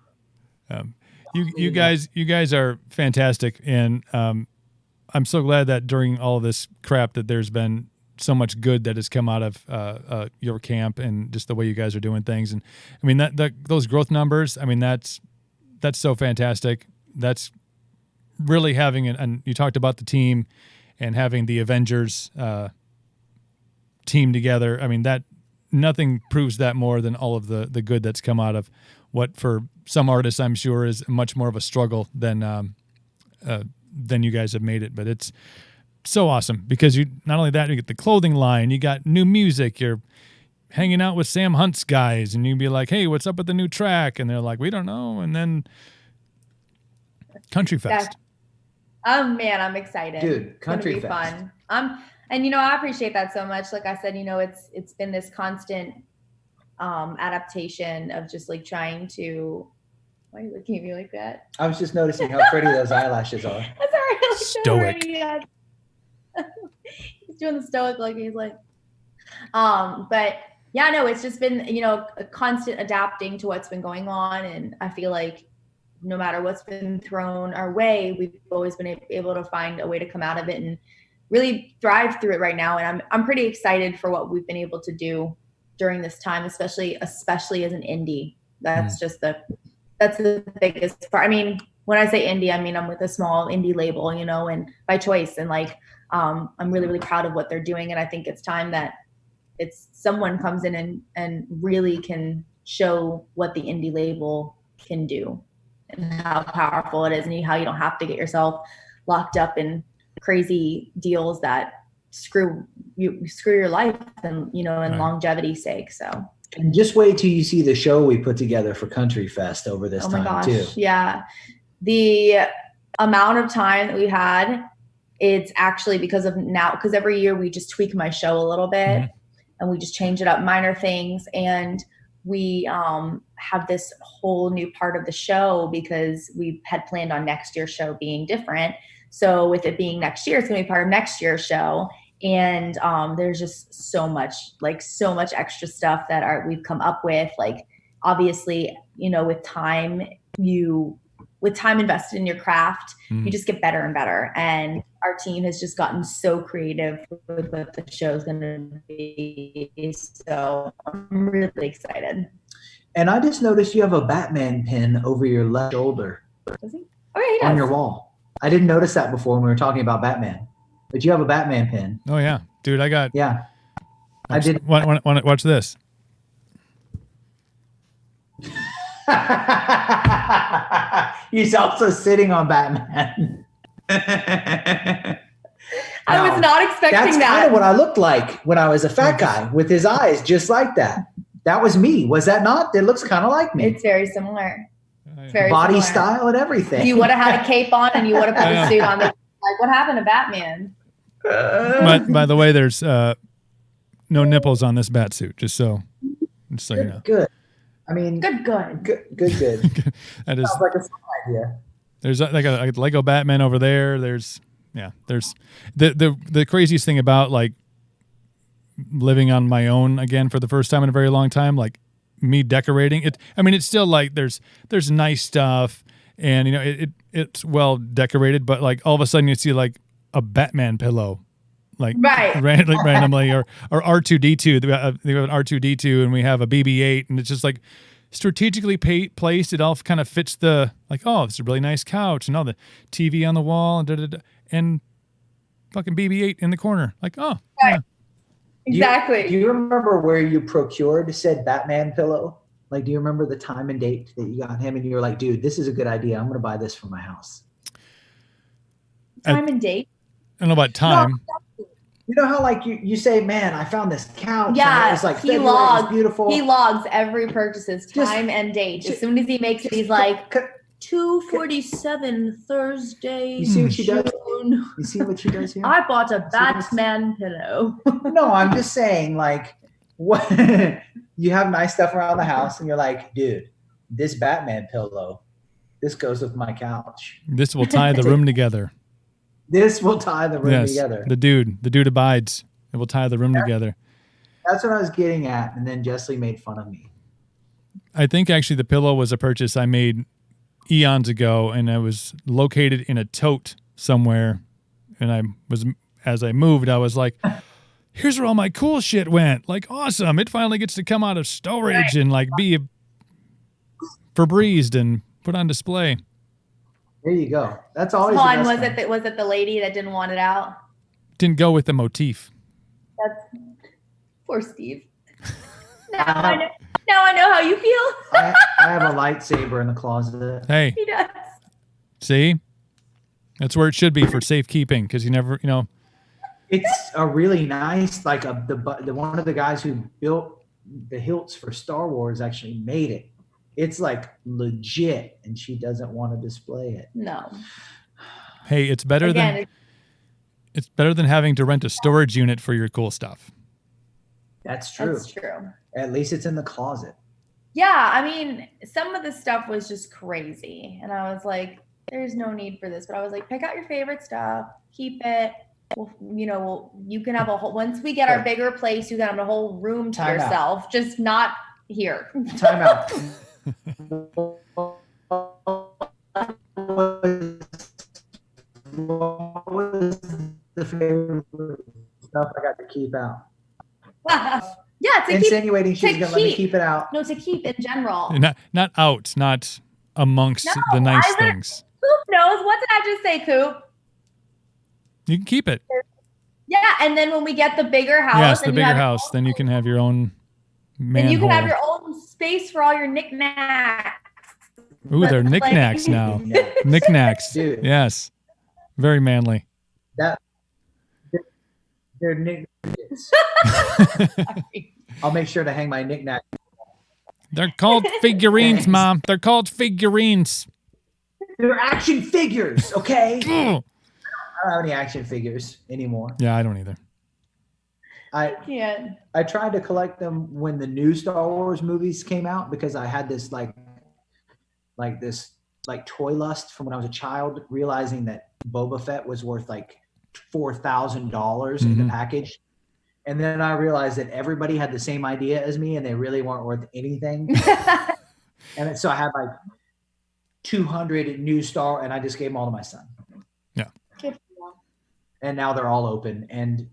You guys are fantastic, and I'm so glad that during all of this crap that there's been so much good that has come out of your camp and just the way you guys are doing things. And I mean those growth numbers. I mean that's so fantastic. That's really having and you talked about the team and having the Avengers team together. I mean that nothing proves that more than all of the good that's come out of what for some artists I'm sure is much more of a struggle than you guys have made it. But it's so awesome because you not only that, you get the clothing line, you got new music, you're hanging out with Sam Hunt's guys, and you'd be like, hey, what's up with the new track? And they're like, we don't know. And then Country Fest. Oh man, I'm excited. Dude, Country Fest. Fest. Fun. And I appreciate that so much. Like I said, it's been this constant adaptation of just like trying to. Why are you looking at me like that? I was just noticing how pretty those eyelashes are. That's all right. Stoic. He's doing the stoic, like he's like. But yeah, no, it's just been a constant adapting to what's been going on, and I feel like no matter what's been thrown our way, we've always been able to find a way to come out of it and really thrive through it right now. And I'm pretty excited for what we've been able to do during this time, especially as an indie. That's just that's the biggest part. I mean, when I say indie, I mean, I'm with a small indie label, and by choice, and like, I'm really, really proud of what they're doing. And I think it's time that someone comes in and really can show what the indie label can do and how powerful it is, and how you don't have to get yourself locked up in crazy deals that screw your life and and longevity's sake. So, and just wait till you see the show we put together for Country Fest over this time too. Yeah, the amount of time that we had, it's actually because every year we just tweak my show a little bit, and we just change it up, minor things, and we have this whole new part of the show because we had planned on next year's show being different. So with it being next year, it's going to be part of next year's show. And there's just so much extra stuff that we've come up with. Like, obviously, with time invested in your craft, you just get better and better. And our team has just gotten so creative with what the show's going to be. So I'm really excited. And I just noticed you have a Batman pin over your left shoulder. Does he? Oh, yeah, he does. On your wall. I didn't notice that before when we were talking about Batman. But you have a Batman pin. Oh yeah, dude, I got. Yeah, I did. Watch this. He's also sitting on Batman. I was not expecting that. That's kind of what I looked like when I was a fat guy with his eyes just like that. That was me. Was that not? It looks kind of like me. It's very similar. Body style and everything. You would have had a cape on and you would have put a suit on. Like, what happened to Batman? By the way, there's no nipples on this bat suit, just so you know. Good. I mean, good. That is. Sounds like a fun idea. There's like a Lego Batman over there. There's the craziest thing about like living on my own again for the first time in a very long time. Like me decorating it. I mean, it's still like there's nice stuff, and it's well decorated, but like all of a sudden you see like a Batman pillow, like randomly, or R2D2. We have an R2D2, and we have a BB-8, and it's just like strategically placed. It all kind of fits the like. Oh, it's a really nice couch, and all the TV on the wall, and fucking BB-8 in the corner. Like, oh, yeah. Exactly. Do you remember where you procured said Batman pillow? Like, do you remember the time and date that you got him, and you were like, dude, this is a good idea. I'm going to buy this for my house. Time and date? I don't know about time. No, you know how like you say, man, I found this couch. Yeah, and it's like he logs. Beautiful. He logs every purchase's time and date. As soon as he makes it, he's like 2:47 Thursday. You see what she does? You see what she does here? I bought a Batman pillow. No, I'm just saying, like, what you have nice stuff around the house, and you're like, dude, this Batman pillow, this goes with my couch. This will tie the room together. This will tie the room together. The dude abides. It will tie the room together. That's what I was getting at, and then Jesslee made fun of me. I think actually the pillow was a purchase I made eons ago, and I was located in a tote somewhere. And as I moved, I was like, here's where all my cool shit went. Like, awesome. It finally gets to come out of storage and like be Febrezed and put on display. There you go. That's always Hold on, the best thing. was it the lady that didn't want it out? Didn't go with the motif. That's poor Steve. Now I know how you feel. I have a lightsaber in the closet. Hey, He does. see? That's where it should be for safekeeping, because you never, It's a really nice, like the one of the guys who built the hilts for Star Wars actually made it. It's like legit, and she doesn't want to display it. No. hey, it's better than having to rent a storage unit for your cool stuff. That's true. That's true. At least it's in the closet. Yeah, I mean, some of the stuff was just crazy. And I was like, there's no need for this. But I was like, pick out your favorite stuff, keep it. Well, you can have a whole, once we get our bigger place, you can have a whole room to Time yourself, just not here. Time out. What was the favorite stuff I got to keep out? Yeah, to Insinuating she's to gonna let me keep. keep it out. No, to keep in general. Not out, not amongst the nice things. Coop knows. What did I just say, Coop? You can keep it. Yeah, and then when we get the bigger house, Yes, the and bigger house. Then you can have your own manhole. and you can have your own space for all your knickknacks. Ooh, they're knickknacks now. Knickknacks. Dude. Yes. Very manly. They're knickknacks. I'll make sure to hang my knickknack. They're called figurines, Mom. They're called figurines. They're action figures, okay? Ugh. I don't have any action figures anymore. Yeah, I don't either. I can't. I tried to collect them when the new Star Wars movies came out because I had this like toy lust from when I was a child, realizing that Boba Fett was worth like $4,000 in the package. And then I realized that everybody had the same idea as me and they really weren't worth anything. And so I had like 200 new Star, and I just gave them all to my son. Yeah. And now they're all open. And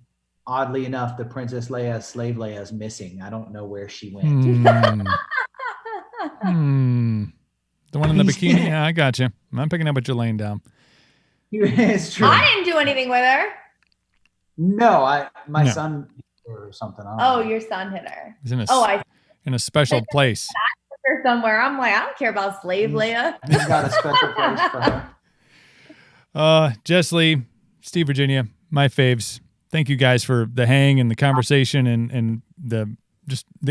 oddly enough, the Princess Leia, Slave Leia is missing. I don't know where she went. The one in the bikini? Yeah, I got you. I'm picking up what you're laying down. It's true. I didn't do anything with her. No, my son or something. I don't know. Your son hit her. He's in I a special place. her somewhere. I'm like, I don't care about Slave Leia. He's got a special place for her. Jesslee, Steve, Virginia, my faves. Thank you guys for the hang and the conversation and the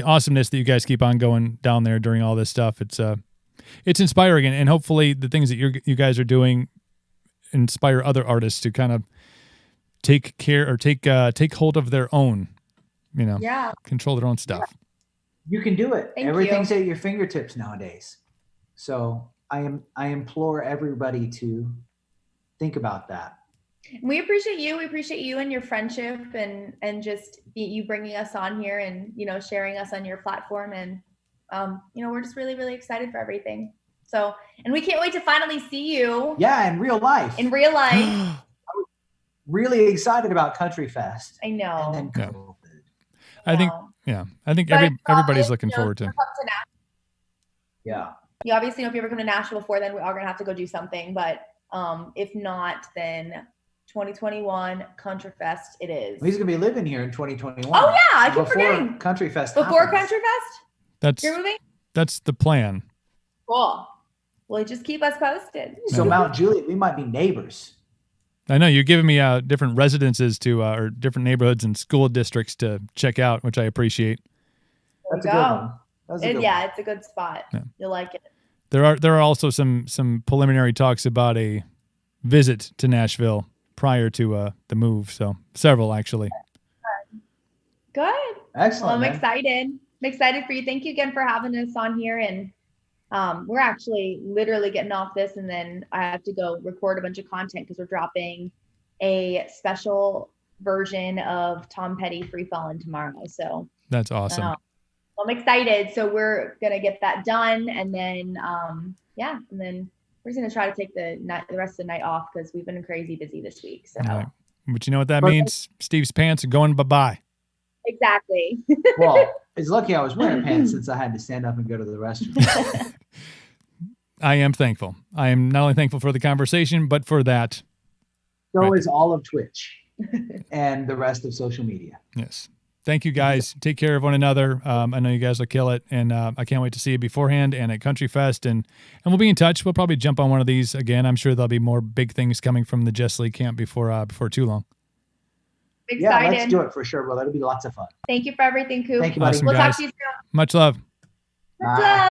awesomeness that you guys keep on going down there during all this stuff. It's inspiring, and hopefully the things that you guys are doing inspire other artists to kind of take care or take hold of their own, control their own stuff. You can do it. Thank Everything's you. at your fingertips nowadays. So I implore everybody to think about that. We appreciate you. We appreciate you and your friendship and just you bringing us on here and, sharing us on your platform. And, we're just really, really excited for everything. So, and we can't wait to finally see you. Yeah, in real life. Really excited about Country Fest. I know. And then COVID. I think everybody's looking forward to. Yeah. You obviously know if you ever come to Nashville before, then we are going to have to go do something. But if not, then 2021 Country Fest it is. He's going to be living here in 2021. Oh, yeah. I keep forgetting. Country Fest Before happens. Country Fest? You're moving? That's the plan. Cool. Well, just keep us posted. So Mount Juliet, we might be neighbors. I know you're giving me different residences to or different neighborhoods and school districts to check out, which I appreciate. That's a good one. It's a good spot. Yeah. You'll like it. There are also some preliminary talks about a visit to Nashville prior to the move. So several actually. Good. Excellent. Well, I'm excited. I'm excited for you. Thank you again for having us on here. And we're actually literally getting off this, and then I have to go record a bunch of content because we're dropping a special version of Tom Petty Free Fallin' tomorrow. So that's awesome. I'm excited. So we're gonna get that done, and then and then We're just gonna try to take the rest of the night off because we've been crazy busy this week. So Right. But you know what that means? Steve's pants are going bye-bye. exactly. Well, it's lucky I was wearing pants since I had to stand up and go to the restroom. I am thankful. I am not only thankful for the conversation, but for that. So is all of Twitch and the rest of social media. Yes. Thank you, guys. Take care of one another. I know you guys will kill it, and I can't wait to see you beforehand and at Country Fest, and we'll be in touch. We'll probably jump on one of these again. I'm sure there'll be more big things coming from the Jesslee camp before too long. Excited. Yeah, let's do it for sure. Well, that'll be lots of fun. Thank you for everything, Coop. Thank you, buddy. Awesome, We'll guys. talk to you soon. Much love. Much love.